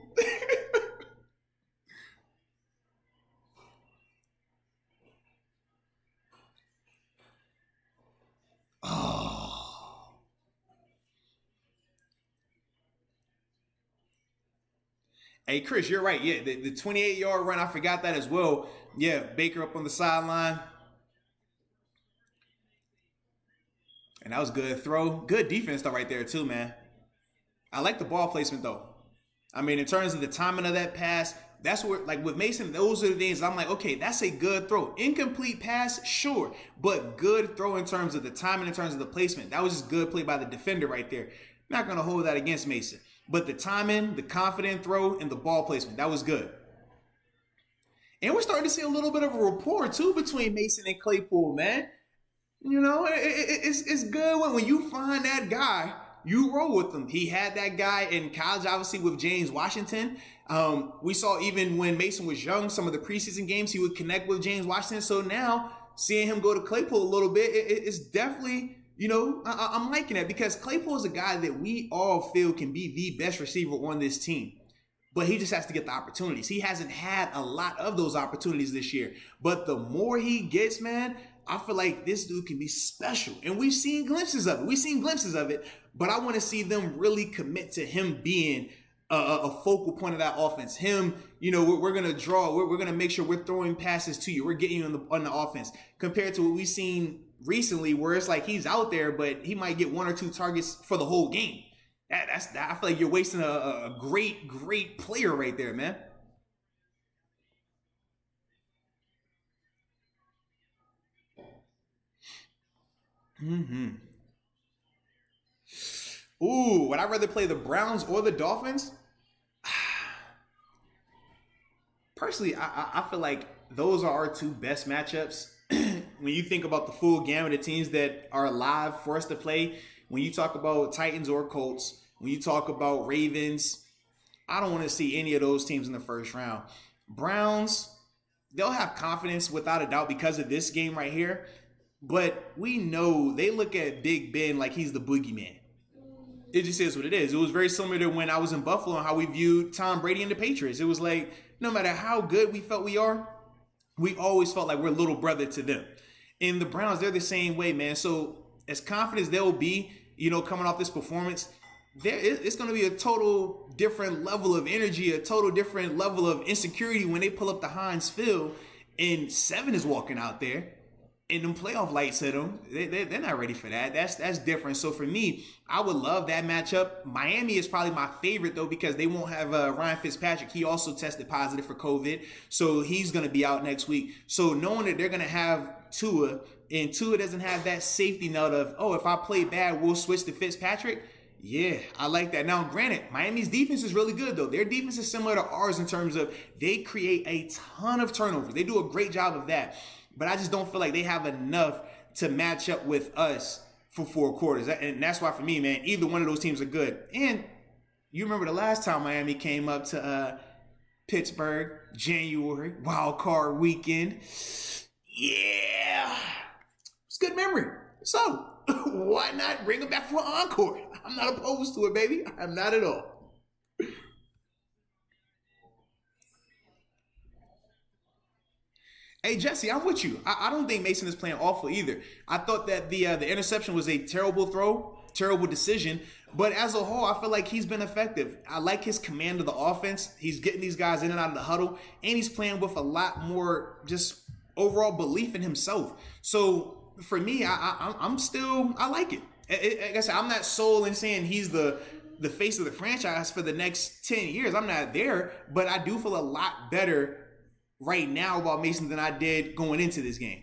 Oh. Hey, Chris, you're right. Yeah, the 28-yard run, I forgot that as well. Yeah, Baker up on the sideline. And that was a good throw. Good defense though right there too, man. I like the ball placement though. I mean, in terms of the timing of that pass, that's where, like with Mason, those are the things I'm like, okay, that's a good throw. Incomplete pass, sure, but good throw in terms of the timing, in terms of the placement. That was just good play by the defender right there. Not going to hold that against Mason. But the timing, the confident throw, and the ball placement, that was good. And we're starting to see a little bit of a rapport, too, between Mason and Claypool, man. You know, it's good when you find that guy, you roll with him. He had that guy in college, obviously, with James Washington. We saw even when Mason was young, some of the preseason games, he would connect with James Washington. So now, seeing him go to Claypool a little bit, it's definitely, you know, I'm liking that because Claypool is a guy that we all feel can be the best receiver on this team. But he just has to get the opportunities. He hasn't had a lot of those opportunities this year. But the more he gets, man, I feel like this dude can be special. And we've seen glimpses of it. But I want to see them really commit to him being a focal point of that offense. Him, you know, we're going to draw. We're going to make sure we're throwing passes to you. We're getting you on the offense. Compared to what we've seen recently where it's like he's out there, but he might get 1 or 2 targets for the whole game. I feel like you're wasting a great player right there, man. Mm-hmm. Ooh, would I rather play the Browns or the Dolphins? Personally, I feel like those are our 2 best matchups. When you think about the full gamut of teams that are alive for us to play, when you talk about Titans or Colts, when you talk about Ravens, I don't want to see any of those teams in the first round. Browns, they'll have confidence without a doubt because of this game right here. But we know they look at Big Ben like he's the boogeyman. It just is what it is. It was very similar to when I was in Buffalo and how we viewed Tom Brady and the Patriots. It was like, no matter how good we felt we are, we always felt like we're little brother to them. And the Browns, they're the same way, man. So as confident as they'll be, you know, coming off this performance, it's going to be a total different level of energy, a total different level of insecurity when they pull up the Heinz Field and 7 is walking out there and them playoff lights hit them. They're not ready for that. That's different. So for me, I would love that matchup. Miami is probably my favorite, though, because they won't have Ryan Fitzpatrick. He also tested positive for COVID, so he's going to be out next week. So knowing that they're going to have Tua, and Tua doesn't have that safety net of, oh, if I play bad, we'll switch to Fitzpatrick. Yeah, I like that. Now, granted, Miami's defense is really good, though. Their defense is similar to ours in terms of they create a ton of turnovers. They do a great job of that. But I just don't feel like they have enough to match up with us for 4 quarters. And that's why, for me, man, either one of those teams are good. And you remember the last time Miami came up to Pittsburgh, January, wild card weekend. Yeah. It's good memory. So why not bring them back for an encore? I'm not opposed to it, baby. I'm not at all. Hey, Jesse, I'm with you. I don't think Mason is playing awful either. I thought that the interception was a terrible throw, terrible decision. But as a whole, I feel like he's been effective. I like his command of the offense. He's getting these guys in and out of the huddle. And he's playing with a lot more just overall belief in himself. So for me, I'm still, I like it. Like I said, I'm not sold in saying he's the face of the franchise for the next 10 years. I'm not there. But I do feel a lot better right now about Mason than I did going into this game.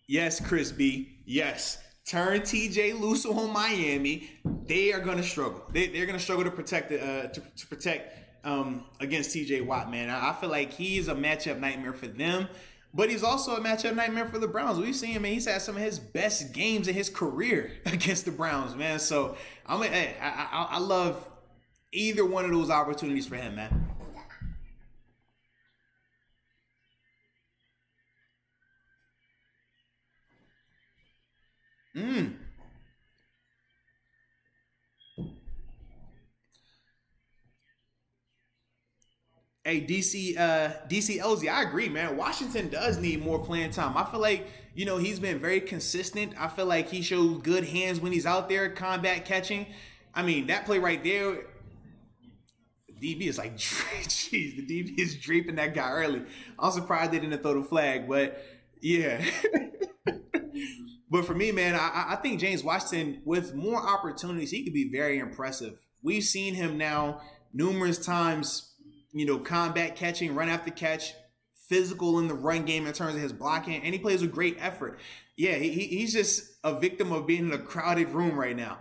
Yes, Chris B. Yes. Turn TJ loose on Miami. They are going to struggle. They're going to struggle to protect against TJ Watt, man. I feel like he's a matchup nightmare for them. But he's also a matchup nightmare for the Browns. We've seen him, man. He's had some of his best games in his career against the Browns, man. So I love either one of those opportunities for him, man. Mm. Hey, DC LZ, I agree, man. Washington does need more playing time. I feel like, he's been very consistent. I feel like he shows good hands when he's out there, combat catching. I mean, that play right there, DB is like, jeez, the DB is draping that guy early. I'm surprised they didn't throw the flag, but Yeah. But for me, man, I think James Washington, with more opportunities, he could be very impressive. We've seen him now numerous times, combat catching, run after catch, physical in the run game in terms of his blocking, and he plays with great effort. Yeah, he's just a victim of being in a crowded room right now.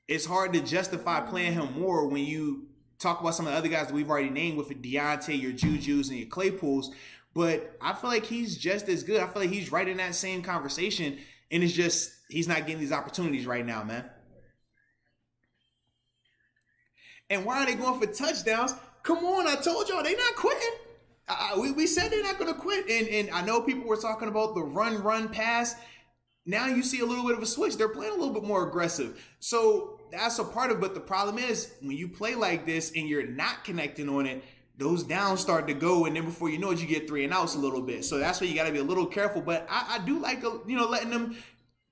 It's hard to justify playing him more when you talk about some of the other guys that we've already named with Deontay, your Jujus, and your Claypools. But I feel like he's just as good. I feel like he's right in that same conversation. And it's just, he's not getting these opportunities right now, man. And why are they going for touchdowns? Come on, I told y'all, they not quitting. We said they're not going to quit. And I know people were talking about the run, pass. Now you see a little bit of a switch. They're playing a little bit more aggressive. So that's a part of it. But the problem is, when you play like this and you're not connecting on it, those downs start to go, and then before you know it, you get 3 and outs a little bit. So that's where you got to be a little careful. But I do like, letting them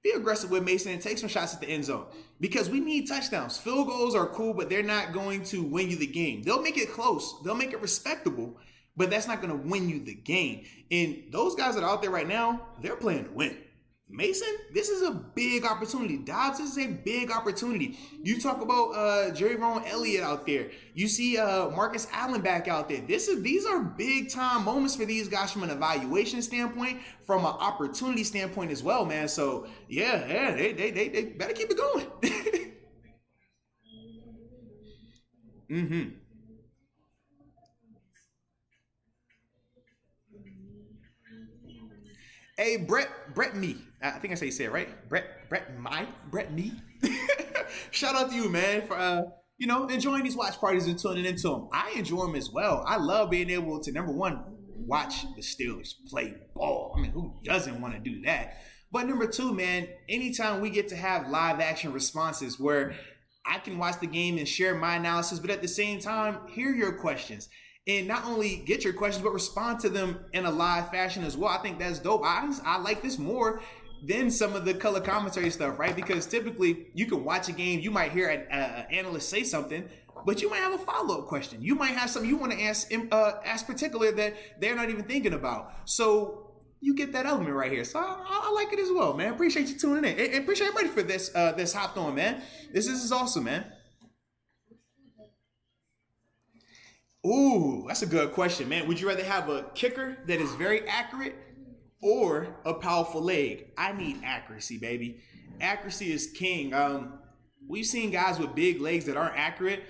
be aggressive with Mason and take some shots at the end zone, because we need touchdowns. Field goals are cool, but they're not going to win you the game. They'll make it close. They'll make it respectable, but that's not going to win you the game. And those guys that are out there right now, they're playing to win. Mason, this is a big opportunity. Dobbs, this is a big opportunity. You talk about Jerry Vaughn Elliott out there. You see Marcus Allen back out there. These are big time moments for these guys from an evaluation standpoint, from an opportunity standpoint as well, man. So yeah, they better keep it going. Mm-hmm. Hey, Brett Me. I think I say it right. Brett Me. Shout out to you, man, for enjoying these watch parties and tuning into them. I enjoy them as well. I love being able to, number one, watch the Steelers play ball. I mean, who doesn't want to do that? But number two, man, anytime we get to have live action responses where I can watch the game and share my analysis, but at the same time, hear your questions. And not only get your questions, but respond to them in a live fashion as well. I think that's dope. I like this more than some of the color commentary stuff, right? Because typically you can watch a game, you might hear an analyst say something, but you might have a follow-up question. You might have something you want to ask particular that they're not even thinking about. So you get that element right here. So I like it as well, man. Appreciate you tuning in. And appreciate everybody for this hopped on, man. This is awesome, man. Ooh, that's a good question, man. Would you rather have a kicker that is very accurate or a powerful leg? I need accuracy, baby. Accuracy is king. We've seen guys with big legs that aren't accurate,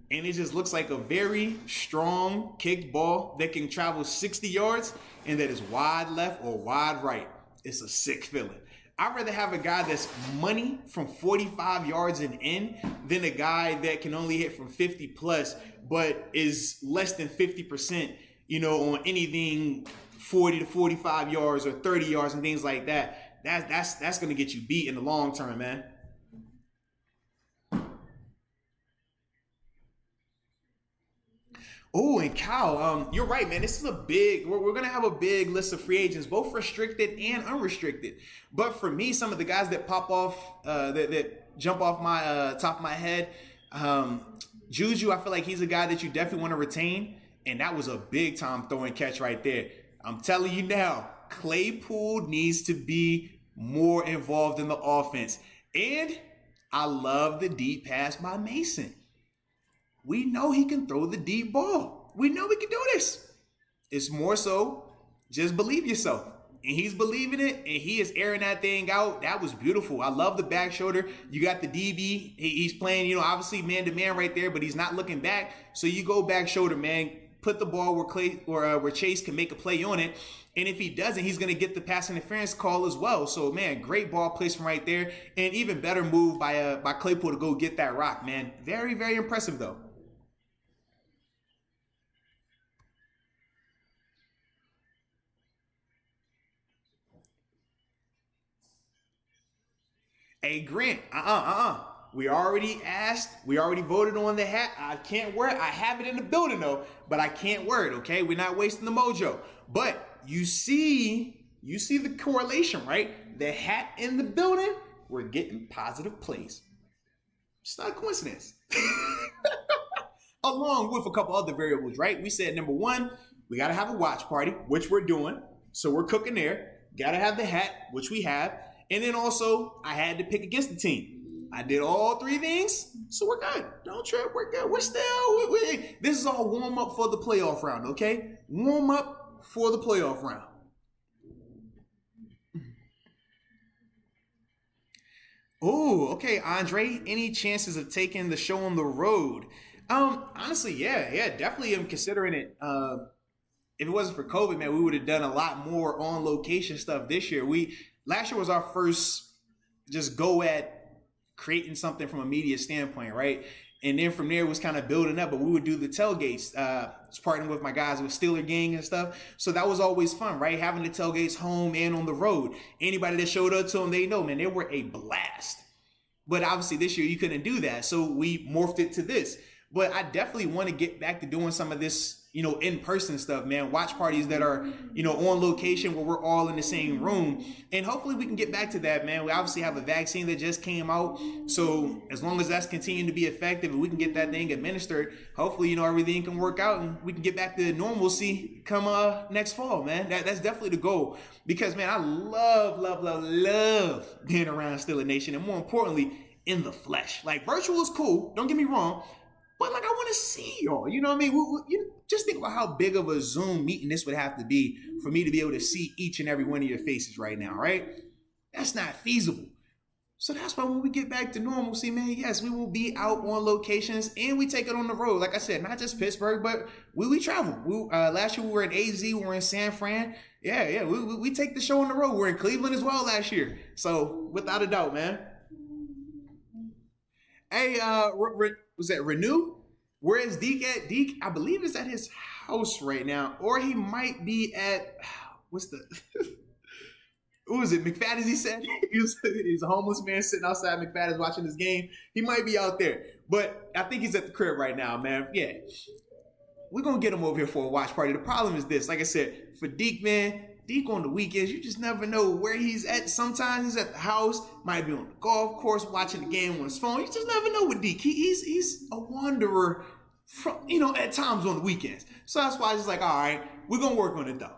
and it just looks like a very strong kicked ball that can travel 60 yards and that is wide left or wide right. It's a sick feeling. I'd rather have a guy that's money from 45 yards and in than a guy that can only hit from 50 plus, but is less than 50%, on anything 40 to 45 yards or 30 yards and things like that. That's going to get you beat in the long term, man. Oh, and Kyle, you're right, man. This is we're going to have a big list of free agents, both restricted and unrestricted. But for me, some of the guys that pop off, that jump off my top of my head, Juju, I feel like he's a guy that you definitely want to retain. And that was a big time throw and catch right there. I'm telling you now, Claypool needs to be more involved in the offense. And I love the deep pass by Mason. We know he can throw the deep ball. We know we can do this. It's more so just believe yourself. And he's believing it, and he is airing that thing out. That was beautiful. I love the back shoulder. You got the DB. He's playing, obviously man-to-man right there, but he's not looking back. So you go back shoulder, man. Put the ball where Chase can make a play on it. And if he doesn't, he's going to get the pass interference call as well. So, man, great ball placement right there. And even better move by Claypool to go get that rock, man. Very, very impressive, though. Hey, Grant, We already asked. We already voted on the hat. I can't wear it. I have it in the building, though, but I can't wear it, okay? We're not wasting the mojo. But you see the correlation, right? The hat in the building, we're getting positive plays. It's not a coincidence. Along with a couple other variables, right? We said, number one, we got to have a watch party, which we're doing. So we're cooking there. gotta have the hat, which we have, and then also I had to pick against the team. I did all three things, so we're good. Don't trip, we're good. We're still, this is all warm up for the playoff round, okay? Warm up for the playoff round. Oh, okay, Andre. Any chances of taking the show on the road? Honestly, yeah, definitely. I'm considering it. If it wasn't for COVID, man, we would have done a lot more on location stuff this year. Last year was our first just go at creating something from a media standpoint, right? And then from there it was kind of building up, but we would do the tailgates, partnering with my guys with Steeler Gang and stuff. So that was always fun, right? Having the tailgates home and on the road. Anybody that showed up to them, they know, man, they were a blast. But obviously this year you couldn't do that. So we morphed it to this. But I definitely want to get back to doing some of this, in-person stuff, man. Watch parties that are, on location where we're all in the same room. And hopefully we can get back to that, man. We obviously have a vaccine that just came out. So as long as that's continuing to be effective and we can get that thing administered, hopefully, everything can work out and we can get back to normalcy come next fall, man. That's definitely the goal. Because, man, I love being around Steeler Nation. And more importantly, in the flesh. Like, virtual is cool. Don't get me wrong. But, I want to see y'all. You know what I mean? Just think about how big of a Zoom meeting this would have to be for me to be able to see each and every one of your faces right now, right? That's not feasible. So that's why when we get back to normalcy, man, yes, we will be out on locations and we take it on the road. Like I said, not just Pittsburgh, but we travel. Last year we were in AZ, we were in San Fran. Yeah, we take the show on the road. We're in Cleveland as well last year. So without a doubt, man. Hey, was that Renew? Where is Deke at? Deke, I believe, is at his house right now. Or he might be at, who is it? McFadden's, he said? He's a homeless man sitting outside McFadden's watching this game. He might be out there. But I think he's at the crib right now, man. Yeah. We're going to get him over here for a watch party. The problem is this. Like I said, for Deke, man, Deke on the weekends, you just never know where he's at. Sometimes he's at the house, might be on the golf course, watching the game on his phone. You just never know with Deke. He's a wanderer from, at times on the weekends. So that's why I was just like, all right, we're going to work on it though.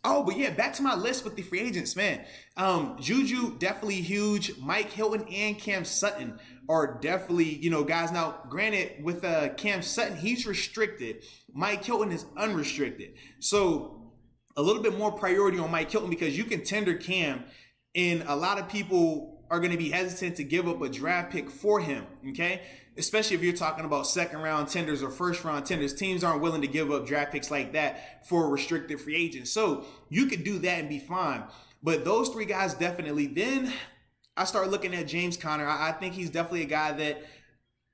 Oh, but yeah, back to my list with the free agents, man. Juju, definitely huge. Mike Hilton and Cam Sutton are definitely, guys. Now, granted, with Cam Sutton, he's restricted. Mike Hilton is unrestricted. So a little bit more priority on Mike Hilton because you can tender Cam, and a lot of people are going to be hesitant to give up a draft pick for him, okay? Especially if you're talking about second-round tenders or first-round tenders. Teams aren't willing to give up draft picks like that for a restricted free agent. So you could do that and be fine. But those three guys definitely. Then I start looking at James Conner. I think he's definitely a guy that,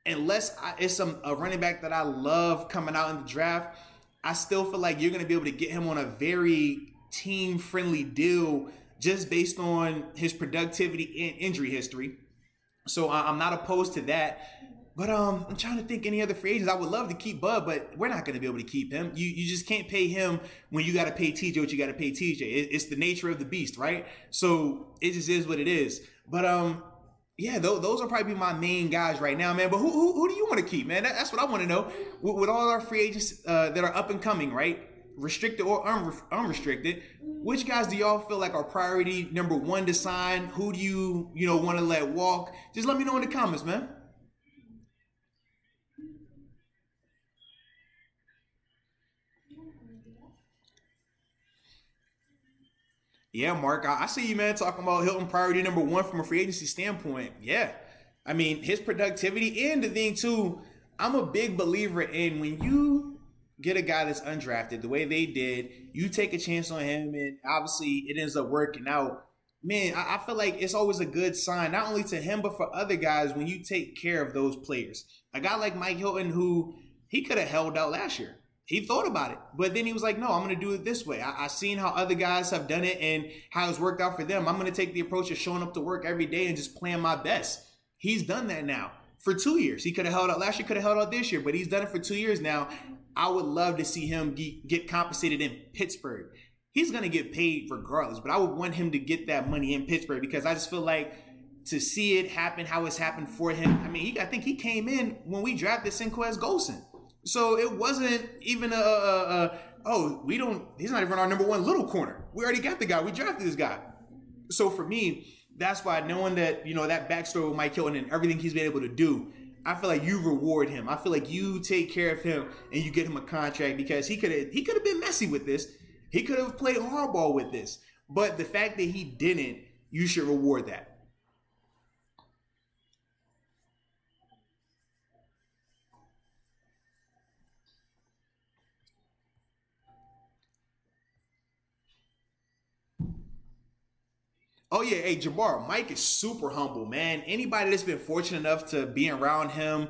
unless it's a running back that I love coming out in the draft, I still feel like you're going to be able to get him on a very team-friendly deal just based on his productivity and injury history. So I'm not opposed to that. But I'm trying to think any other free agents. I would love to keep Bud, but we're not going to be able to keep him. You just can't pay him when you got to pay TJ what you got to pay TJ. It's the nature of the beast, right? So it just is what it is. But yeah, those are probably my main guys right now, man. But who do you want to keep, man? That's what I want to know. With all our free agents that are up and coming, right? Restricted or unrestricted, which guys do y'all feel like are priority number one to sign? Who do you want to let walk? Just let me know in the comments, man. Yeah, Mark, I see you, man, talking about Hilton priority number one from a free agency standpoint. Yeah. I mean, his productivity, and the thing, too, I'm a big believer in when you get a guy that's undrafted the way they did, you take a chance on him, and obviously it ends up working out. Man, I feel like it's always a good sign, not only to him, but for other guys when you take care of those players. A guy like Mike Hilton, who he could have held out last year. He thought about it, but then he was like, no, I'm going to do it this way. I seen how other guys have done it and how it's worked out for them. I'm going to take the approach of showing up to work every day and just playing my best. He's done that now for 2 years. He could have held out last year, could have held out this year, but he's done it for 2 years now. I would love to see him get compensated in Pittsburgh. He's going to get paid regardless, but I would want him to get that money in Pittsburgh because I just feel like to see it happen, how it's happened for him. I mean, I think he came in when we drafted Senquez Golson. So it wasn't even oh, we don't. He's not even our number one little corner. We already got the guy. We drafted this guy. So for me, that's why knowing that that backstory with Mike Hilton and everything he's been able to do, I feel like you reward him. I feel like you take care of him and you get him a contract because he could have been messy with this. He could have played hardball with this. But the fact that he didn't, you should reward that. Oh yeah, hey Jabbar, Mike is super humble, man. Anybody that's been fortunate enough to be around him,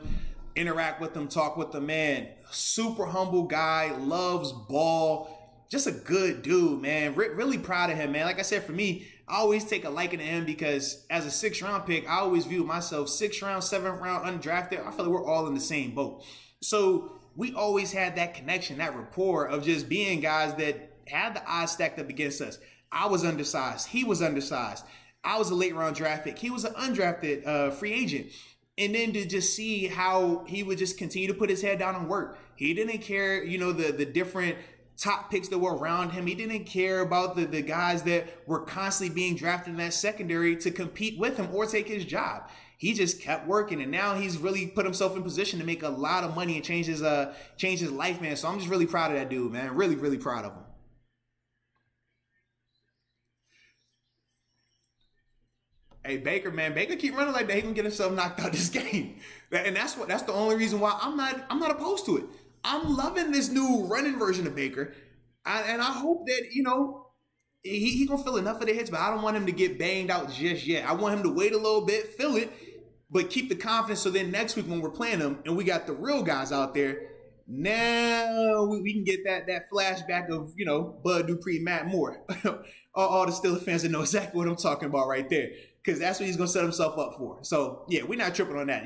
interact with him, talk with him, man, super humble guy, loves ball, just a good dude, man. Really proud of him, man. Like I said, for me, I always take a liking to him because as a 6th round pick, I always view myself 6th round, 7th round, undrafted. I feel like we're all in the same boat. So we always had that connection, that rapport of just being guys that had the odds stacked up against us. I was undersized. He was undersized. I was a late round draft pick. He was an undrafted free agent. And then to just see how he would just continue to put his head down and work. He didn't care, the different top picks that were around him. He didn't care about the guys that were constantly being drafted in that secondary to compete with him or take his job. He just kept working, and now he's really put himself in position to make a lot of money and change his life, man. So I'm just really proud of that dude, man. Really, really proud of him. Hey Baker, man, Baker keep running like that. He gonna get himself knocked out this game, and that's the only reason why I'm not opposed to it. I'm loving this new running version of Baker, and I hope that he gonna feel enough of the hits, but I don't want him to get banged out just yet. I want him to wait a little bit, feel it, but keep the confidence. So then next week when we're playing them and we got the real guys out there, now we can get that flashback of Bud Dupree, Matt Moore, all the Steelers fans that know exactly what I'm talking about right there. Because that's what he's going to set himself up for. So, yeah, we're not tripping on that.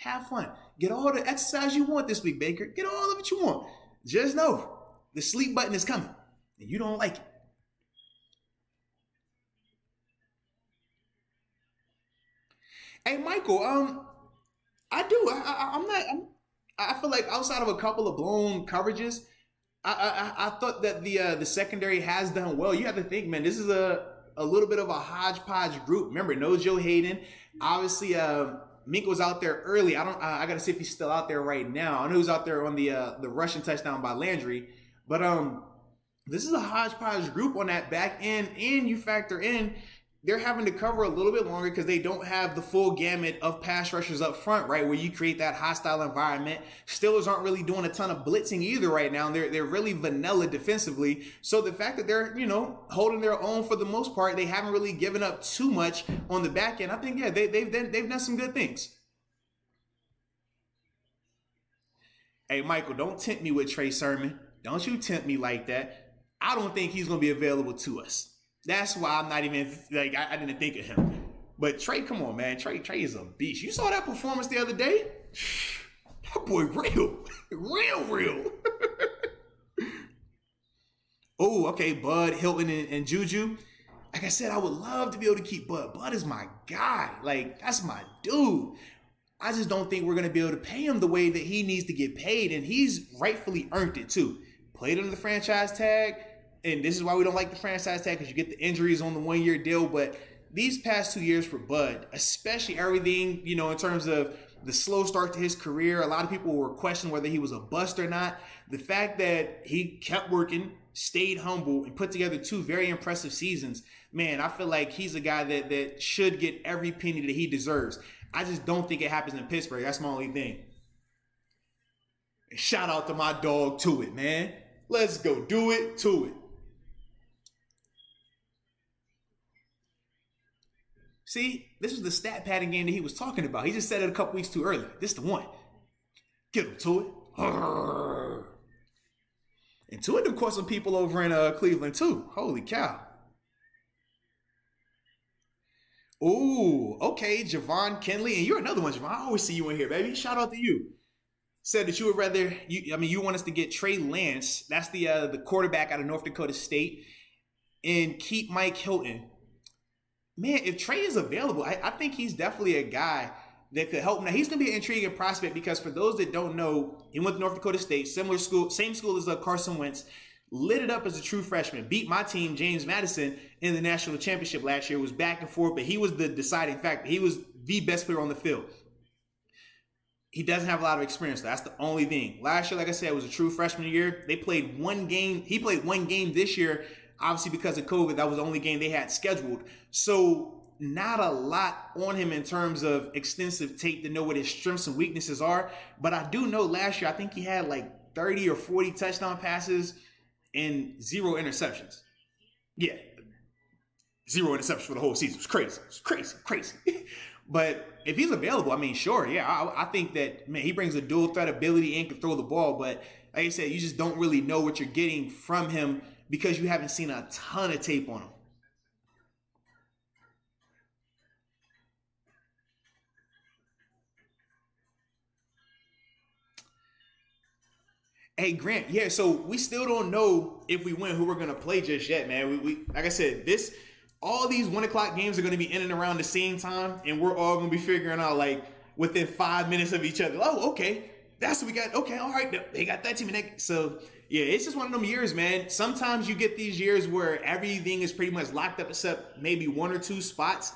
Have fun. Get all the exercise you want this week, Baker. Get all of it you want. Just know the sleep button is coming, and you don't like it. Hey, Michael, I do. I'm not. I feel like outside of a couple of blown coverages, I thought that the secondary has done well. You have to think, man, this is a little bit of a hodgepodge group. Remember, no Joe Hayden. Obviously, Mink was out there early. I gotta see if he's still out there right now. I know he was out there on the rushing touchdown by Landry. But this is a hodgepodge group on that back end, and you factor in they're having to cover a little bit longer because they don't have the full gamut of pass rushers up front, right? Where you create that hostile environment. Steelers aren't really doing a ton of blitzing either right now. They're really vanilla defensively. So the fact that they're, holding their own for the most part, they haven't really given up too much on the back end. I think, yeah, they've done some good things. Hey, Michael, don't tempt me with Trey Sermon. Don't you tempt me like that. I don't think he's going to be available to us. That's why I'm not even I didn't think of him. But Trey, come on, man. Trey is a beast. You saw that performance the other day? That boy real. real. Oh, okay. Bud, Hilton, and Juju. Like I said, I would love to be able to keep Bud. Bud is my guy. That's my dude. I just don't think we're going to be able to pay him the way that he needs to get paid. And he's rightfully earned it, too. Played under the franchise tag. And this is why we don't like the franchise tag, because you get the injuries on the 1-year deal. But these past 2 years for Bud, especially everything, in terms of the slow start to his career, a lot of people were questioning whether he was a bust or not. The fact that he kept working, stayed humble, and put together 2 very impressive seasons, man, I feel like he's a guy that should get every penny that he deserves. I just don't think it happens in Pittsburgh. That's my only thing. Shout out to my dog, To It, man. Let's go. Do it, To It. See, this was the stat padding game that he was talking about. He just said it a couple weeks too early. This the one. Get him, To It. And To It done caught some people over in Cleveland too. Holy cow. Ooh, okay, Javon Kinley. And you're another one, Javon. I always see you in here, baby. Shout out to you. Said that you would rather, you want us to get Trey Lance. That's the quarterback out of North Dakota State. And keep Mike Hilton. Man, if Trey is available, I think he's definitely a guy that could help. Now, he's going to be an intriguing prospect because for those that don't know, he went to North Dakota State, similar school, same school as Carson Wentz. lit it up as a true freshman. Beat my team, James Madison, in the national championship last year. It was back and forth, but he was the deciding factor. He was the best player on the field. He doesn't have a lot of experience. That's the only thing. Last year, like I said, it was a true freshman year. They played one game. He played one game this year. Obviously, because of COVID, that was the only game they had scheduled. So not a lot on him in terms of extensive tape to know what his strengths and weaknesses are. But I do know last year, I think he had like 30 or 40 touchdown passes and 0 interceptions. Yeah. 0 interceptions for the whole season. It's crazy. It's crazy. But if he's available, I mean, sure, yeah, I think that, man, he brings a dual threat ability and can throw the ball. But like I said, you just don't really know what you're getting from him because you haven't seen a ton of tape on him. Hey, Grant, yeah, so we still don't know if we win who we're going to play just yet, man. We like I said, all these 1 o'clock games are going to be in and around the same time, and we're all going to be figuring out, like, within 5 minutes of each other. Oh, okay, that's what we got. Okay, all right, they got that team. So, yeah, it's just one of them years, man. Sometimes you get these years where everything is pretty much locked up except maybe 1 or 2 spots.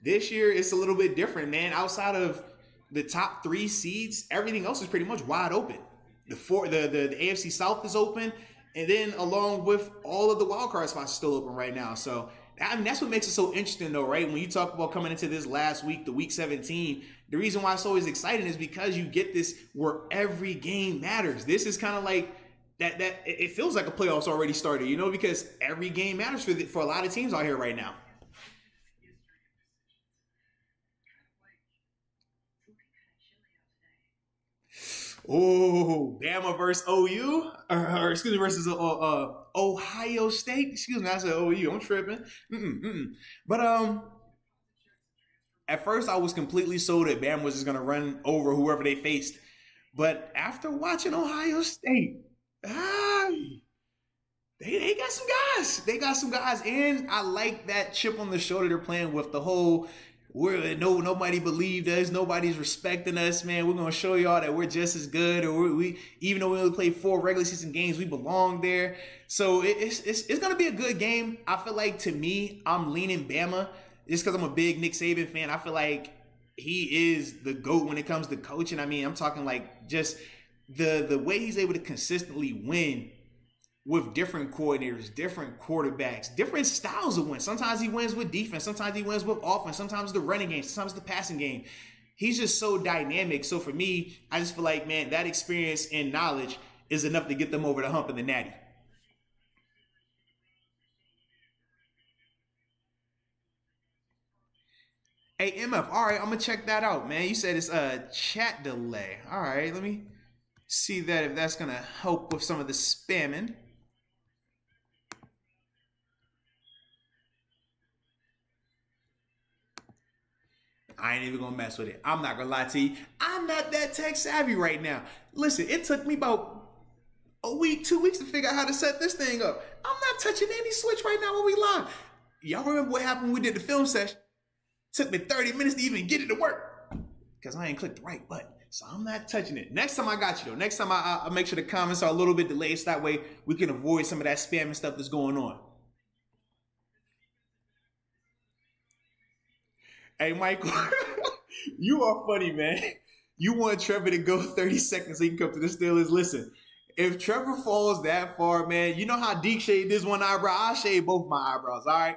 This year, it's a little bit different, man. Outside of the top 3 seeds, everything else is pretty much wide open. The AFC South is open, and then along with all of the wild card spots are still open right now. So, I mean, that's what makes it so interesting, though, right? When you talk about coming into this last week, the week 17, the reason why it's always exciting is because you get this where every game matters. This is kind of like that it feels like a playoffs already started, you know, because every game matters for a lot of teams out here right now. Oh, Bama versus OU, or excuse me, versus Ohio State. Excuse me, I said OU. I'm tripping. But at first I was completely sold that Bama was just gonna run over whoever they faced. But after watching Ohio State, they got some guys. They got some guys, and I like that chip on the shoulder they're playing with. The whole nobody believed us, nobody's respecting us, man. We're gonna show y'all that we're just as good, or we even though we only played 4 regular season games, we belong there. So it's gonna be a good game. I feel like, to me, I'm leaning Bama just because I'm a big Nick Saban fan. I feel like he is the GOAT when it comes to coaching. I mean, I'm talking like just the way he's able to consistently win with different coordinators, different quarterbacks, different styles of win. Sometimes he wins with defense. Sometimes he wins with offense. Sometimes the running game. Sometimes the passing game. He's just so dynamic. So for me, I just feel like, man, that experience and knowledge is enough to get them over the hump in the Natty. Hey, MF, all right, I'm going to check that out, man. You said it's a chat delay. All right, let me see that if that's going to help with some of the spamming. I ain't even gonna mess with it. I'm not gonna lie to you. I'm not that tech savvy right now. Listen, it took me about a week, 2 weeks to figure out how to set this thing up. I'm not touching any switch right now when we live. Y'all remember what happened when we did the film session? Took me 30 minutes to even get it to work because I ain't clicked the right button. So I'm not touching it. Next time I got you, though. Next time I'll make sure the comments are a little bit delayed so that way we can avoid some of that spam and stuff that's going on. Hey, Michael, you are funny, man. You want Trevor to go 30 seconds so he can come to the Steelers. Listen, if Trevor falls that far, man, you know how Deke shaved this one eyebrow? I'll shave both my eyebrows, all right?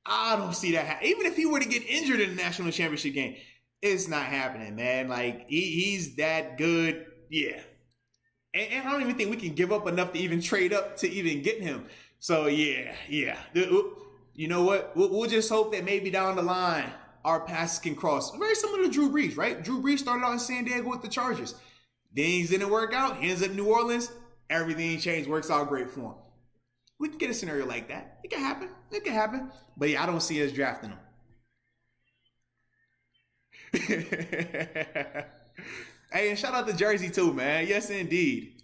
I don't see that happen. Even if he were to get injured in the national championship game, it's not happening, man. Like, he's that good. Yeah. And I don't even think we can give up enough to even trade up to even get him. So, yeah. You know what? We'll just hope that maybe down the line, our passes can cross. Very similar to Drew Brees, right? Drew Brees started out in San Diego with the Chargers. Things didn't work out. He ends up in New Orleans. Everything changed. Works out great for him. We can get a scenario like that. It can happen. It can happen. But yeah, I don't see us drafting him. Hey, and shout out to Jersey too, man. Yes, indeed.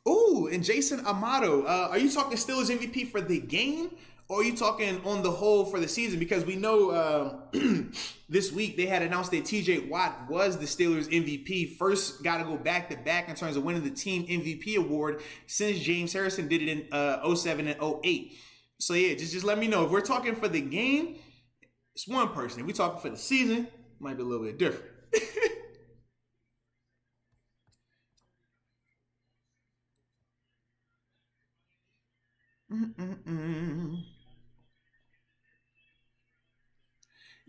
Ooh, and Jason Amato. Are you talking Steelers MVP for the game Or are you talking on the whole for the season? Because we know this week they had announced that TJ Watt was the Steelers MVP. First got to go back to back in terms of winning the team MVP award since James Harrison did it in 07 and 08. So yeah, just let me know. If we're talking for the game, it's one person. If we're talking for the season, it might be a little bit different.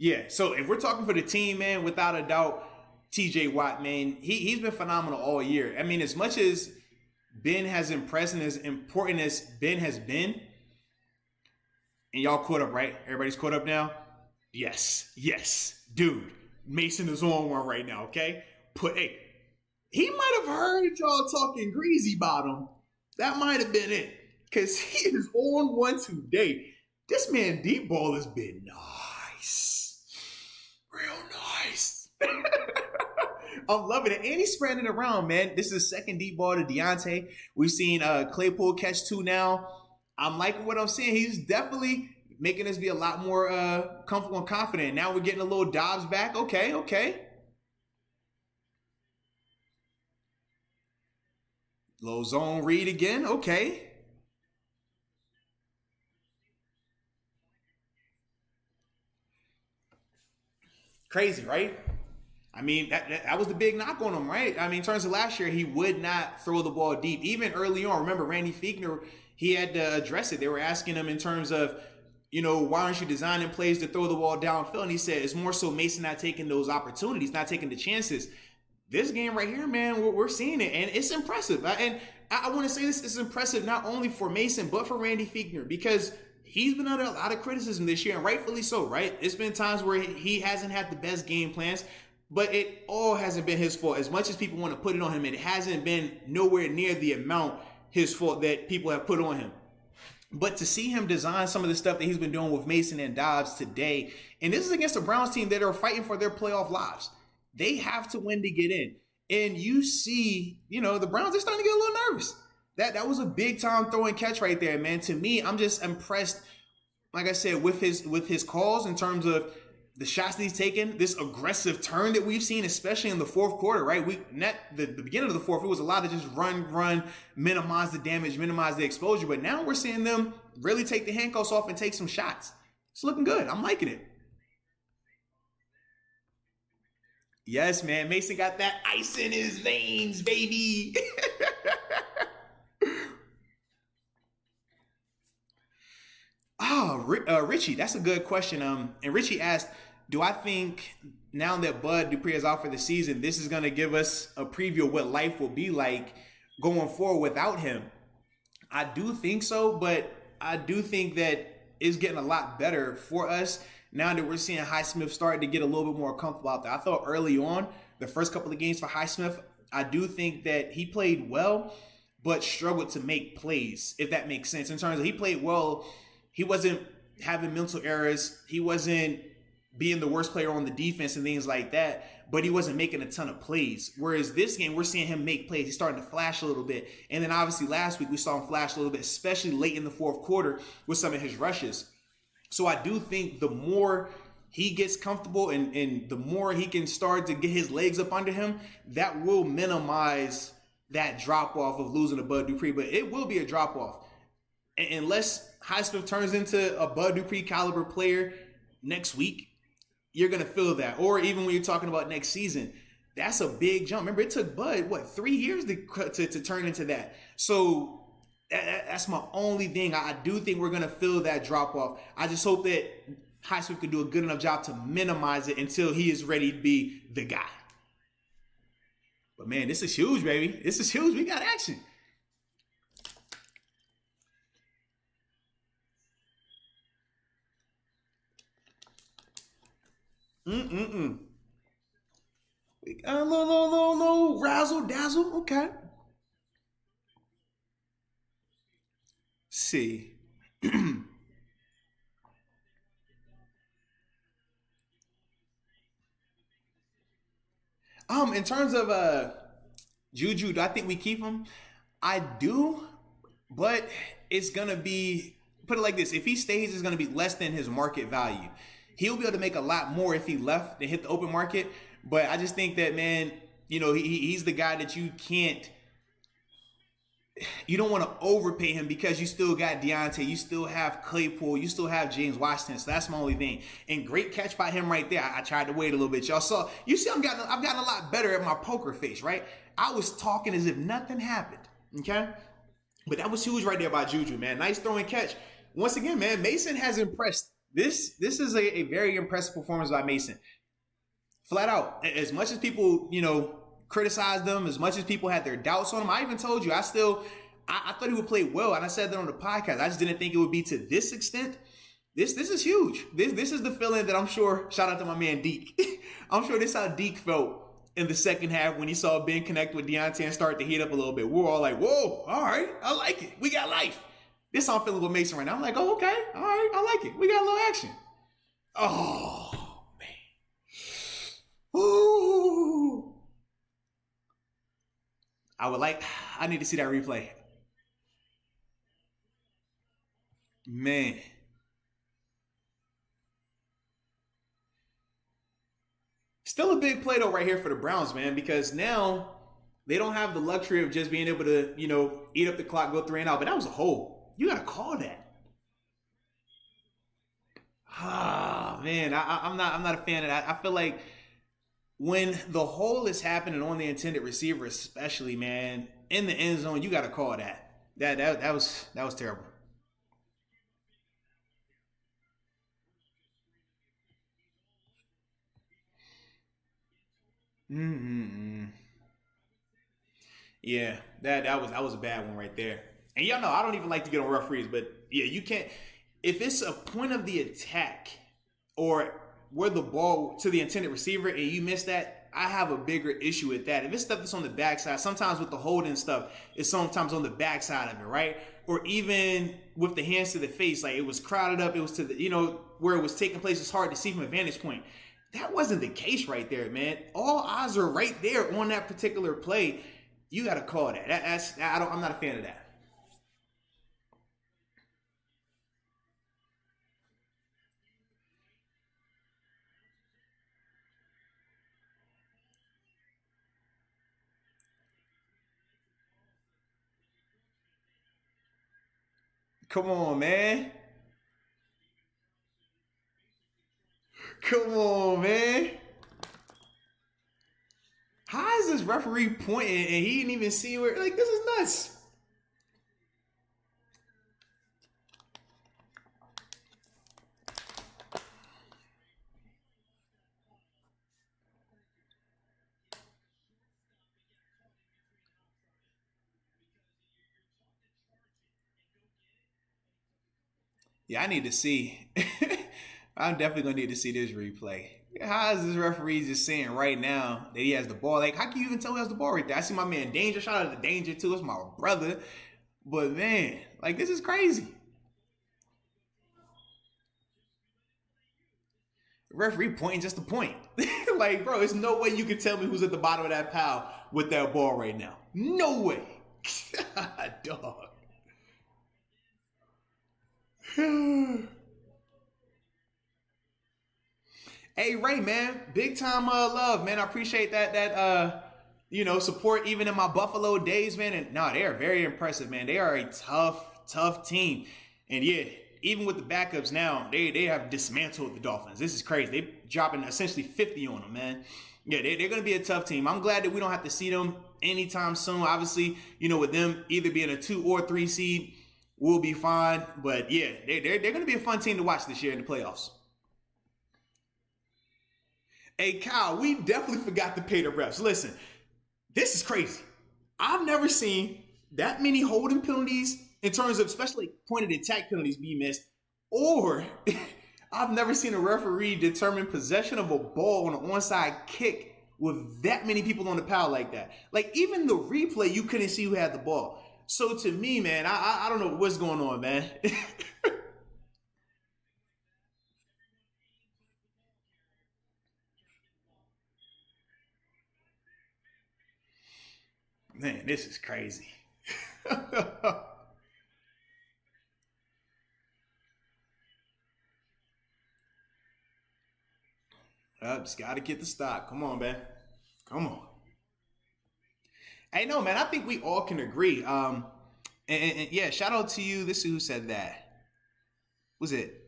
Yeah, so if we're talking for the team, man, without a doubt, TJ Watt, man, he's been phenomenal all year. I mean, as much as Ben has impressed and as important as Ben has been, and y'all caught up, right? Everybody's caught up now? Yes. Dude, Mason is on one right now, okay? Hey, he might have heard y'all talking greasy about him. That might have been it. Because he is on one today. This man deep ball has been nice. Real nice. I'm loving it. And he's spreading it around, man. This is the second deep ball to Deontay. We've seen Claypool catch 2 now. I'm liking what I'm seeing. He's definitely making us be a lot more comfortable and confident. Now we're getting a little Dobbs back. Okay. Low zone read again. Okay. Crazy, right? I mean, that was the big knock on him, right? I mean, in terms of last year, he would not throw the ball deep. Even early on, remember Randy Fiegner, he had to address it. They were asking him in terms of, why aren't you designing plays to throw the ball downfield? And he said, it's more so Mason not taking those opportunities, not taking the chances. This game right here, man, we're seeing it, and it's impressive. And I want to say this is impressive not only for Mason, but for Randy Fiegner, because he's been under a lot of criticism this year, and rightfully so, right? It's been times where he hasn't had the best game plans, but it all hasn't been his fault. As much as people want to put it on him, it hasn't been nowhere near the amount his fault that people have put on him. But to see him design some of the stuff that he's been doing with Mason and Dobbs today, and this is against a Browns team that are fighting for their playoff lives. They have to win to get in. And you see, the Browns are starting to get a little nervous. That was a big time throw and catch right there, man. To me, I'm just impressed, like I said, with his calls in terms of the shots that he's taken, this aggressive turn that we've seen, especially in the fourth quarter, right? The beginning of the fourth, it was a lot of just run, minimize the damage, minimize the exposure. But now we're seeing them really take the handcuffs off and take some shots. It's looking good. I'm liking it. Yes, man. Mason got that ice in his veins, baby. Richie, that's a good question. And Richie asked, do I think now that Bud Dupree is out for the season, this is going to give us a preview of what life will be like going forward without him? I do think so, but I do think that it's getting a lot better for us now that we're seeing Highsmith start to get a little bit more comfortable out there. I thought early on, the first couple of games for Highsmith, I do think that he played well, but struggled to make plays, if that makes sense. In terms of he played well, he wasn't having mental errors. He wasn't being the worst player on the defense and things like that, but he wasn't making a ton of plays. Whereas this game, we're seeing him make plays. He's starting to flash a little bit. And then obviously last week, we saw him flash a little bit, especially late in the fourth quarter with some of his rushes. So I do think the more he gets comfortable and the more he can start to get his legs up under him, that will minimize that drop-off of losing to Bud Dupree. But it will be a drop-off. Unless Highsmith turns into a Bud Dupree caliber player next week, you're going to feel that. Or even when you're talking about next season, that's a big jump. Remember, it took Bud, 3 years to turn into that. So that's my only thing. I do think we're going to feel that drop off. I just hope that Highsmith can do a good enough job to minimize it until he is ready to be the guy. But man, this is huge, baby. This is huge. We got action. We got a little razzle dazzle. Okay. See. In terms of Juju, do I think we keep him? I do, but it's gonna be put it like this: if he stays, it's going to be less than his market value. He'll be able to make a lot more if he left and hit the open market. But I just think that, man, he's the guy that you don't want to overpay him because you still got Deontay, you still have Claypool, you still have James Washington. So that's my only thing. And great catch by him right there. I tried to wait a little bit. Y'all saw, I've gotten a lot better at my poker face, right? I was talking as if nothing happened. Okay. But that was huge right there by Juju, man. Nice throw and catch. Once again, man, Mason has impressed. This is a very impressive performance by Mason. Flat out. As much as people, criticized them, as much as people had their doubts on him, I even told you, I thought he would play well, and I said that on the podcast. I just didn't think it would be to this extent. This is huge. This is the feeling that I'm sure, shout out to my man Deke. I'm sure this is how Deke felt in the second half when he saw Ben connect with Deontay and start to heat up a little bit. We were all like, whoa, all right, I like it. We got life. This is how I'm feeling with Mason right now. I'm like, oh, okay, all right, I like it. We got a little action. Oh, man. Ooh. I need to see that replay. Man. Still a big play though right here for the Browns, man, because now they don't have the luxury of just being able to, eat up the clock, go 3 and out. But that was a hole. You got to call that. Ah, man, I'm not a fan of that. I feel like when the hole is happening on the intended receiver, especially, man, in the end zone, you got to call that. That was terrible. Mm-hmm. Yeah, that was a bad one right there. And y'all know I don't even like to get on referees, but yeah, you can't. If it's a point of the attack or where the ball to the intended receiver and you miss that, I have a bigger issue with that. If it's stuff that's on the backside, sometimes with the holding stuff, it's sometimes on the backside of it, right? Or even with the hands to the face, like it was crowded up, it was to the, where it was taking place, it's hard to see from a vantage point. That wasn't the case right there, man. All eyes are right there on that particular play. You got to call that. I'm not a fan of that. Come on, man. Come on, man. How is this referee pointing and he didn't even see where? Like, this is nuts. Yeah, I need to see. I'm definitely gonna need to see this replay. How is this referee just saying right now that he has the ball? Like, how can you even tell he has the ball right there? I see my man Danger. Shout out to Danger too. It's my brother. But man, like this is crazy. Referee pointing just a point. Like, bro, there's no way you can tell me who's at the bottom of that pile with that ball right now. No way. Dog. Hey Ray, man, big time love, man. I appreciate that support even in my Buffalo days, man. And no, they are very impressive, man. They are a tough team. And yeah, even with the backups now, they have dismantled the Dolphins. This is crazy. They dropping essentially 50 on them, man. Yeah, they're going to be a tough team. I'm glad that we don't have to see them anytime soon. Obviously, with them either being a 2 or 3 seed, we'll be fine. But yeah, they're going to be a fun team to watch this year in the playoffs. Hey, Kyle, we definitely forgot to pay the refs. Listen, this is crazy. I've never seen that many holding penalties in terms of especially pointed attack penalties be missed, or I've never seen a referee determine possession of a ball on an onside kick with that many people on the pile like that. Like even the replay, you couldn't see who had the ball. So to me, man, I don't know what's going on, man. Man, this is crazy. Just got to get the stop. Come on, man. Come on. Hey, no, man. I think we all can agree. And yeah, shout out to you. This is who said that. Was it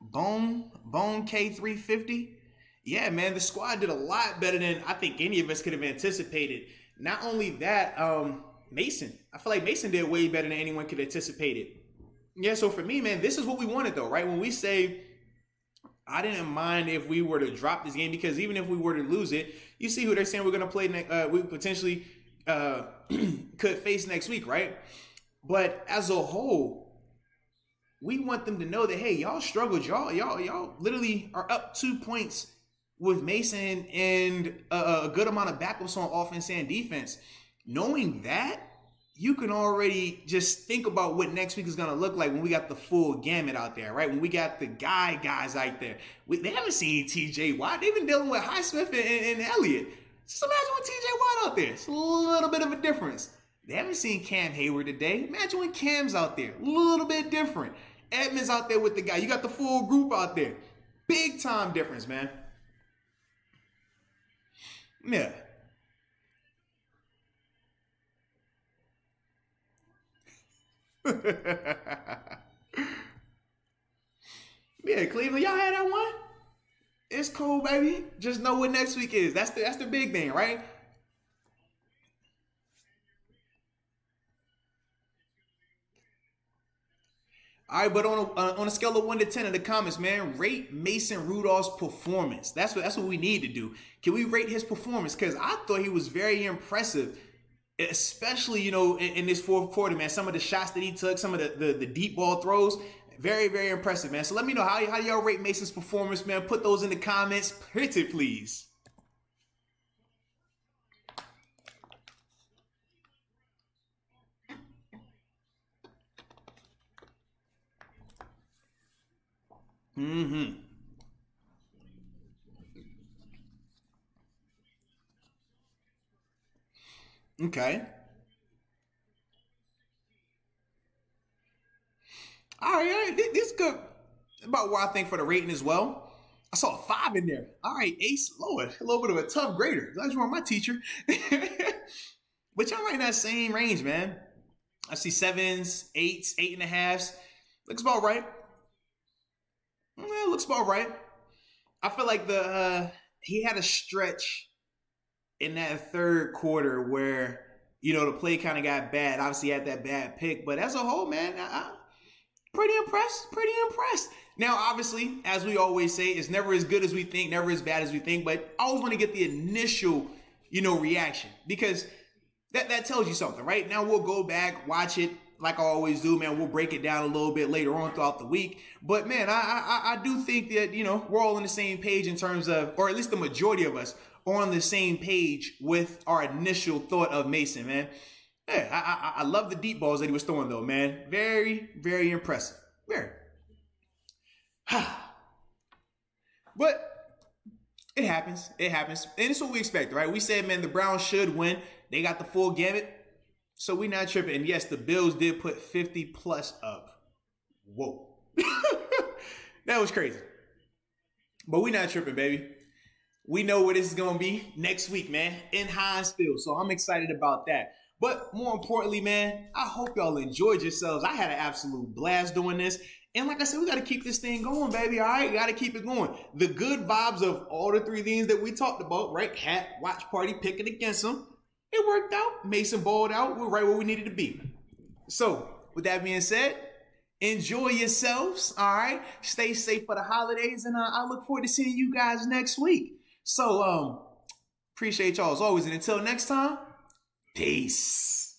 Bone K350? Yeah, man. The squad did a lot better than I think any of us could have anticipated. Not only that, Mason. I feel like Mason did way better than anyone could anticipate it. Yeah, so for me, man, this is what we wanted though, right? When we say I didn't mind if we were to drop this game, because even if we were to lose it, you see who they're saying we're going to play next. We potentially could face next week, right? But as a whole, we want them to know that, hey, y'all struggled. Y'all literally are up 2 points with Mason and a good amount of backups on offense and defense. Knowing that, you can already just think about what next week is going to look like when we got the full gamut out there, right? When we got the guys out there. They haven't seen TJ Watt. They've been dealing with Highsmith and Elliott. Just imagine with TJ Watt out there. It's a little bit of a difference. They haven't seen Cam Hayward today. Imagine when Cam's out there. A little bit different. Edmonds out there with the guy. You got the full group out there. Big time difference, man. Yeah. Yeah, Cleveland, y'all had that one. It's cool, baby. Just know what next week is. That's the big thing, right? All right, but on a scale of 1 to 10 in the comments, man, rate Mason Rudolph's performance. That's what we need to do. Can we rate his performance? Because I thought he was very impressive, especially in this fourth quarter, man. Some of the shots that he took, some of the deep ball throws, very, very impressive, man. So let me know how y'all rate Mason's performance, man. Put those in the comments, pretty please. Mm-hmm. Okay. All right, all right. This is good. About where I think for the rating as well. I saw a 5 in there. All right, Ace, Lord, a little bit of a tough grader. That's where my teacher. But y'all right in that same range, man. I see 7s, 8s, 8.5s. Looks about right. Yeah, looks about right. I feel like he had a stretch in that third quarter where the play kind of got bad. Obviously, he had that bad pick, but as a whole, man, pretty impressed. Pretty impressed. Now, obviously, as we always say, it's never as good as we think, never as bad as we think. But I always want to get the initial, reaction, because that tells you something, right? Now we'll go back, watch it like I always do, man. We'll break it down a little bit later on throughout the week. But man, I do think that we're all on the same page in terms of, or at least the majority of us are on the same page with our initial thought of Mason, man. Yeah, I love the deep balls that he was throwing, though, man. Very, very impressive. Very. But it happens. It happens. And it's what we expect, right? We said, man, the Browns should win. They got the full gamut. So we not tripping. And yes, the Bills did put 50 plus up. Whoa. That was crazy. But we not tripping, baby. We know where this is going to be next week, man, in Heinz Field. So I'm excited about that. But more importantly, man, I hope y'all enjoyed yourselves. I had an absolute blast doing this. And like I said, we got to keep this thing going, baby. All right, got to keep it going. The good vibes of all the 3 things that we talked about, right? Hat, watch party, picking against them. It worked out. Mason balled out. We're right where we needed to be. So with that being said, enjoy yourselves. All right. Stay safe for the holidays. And I look forward to seeing you guys next week. So appreciate y'all as always. And until next time, peace.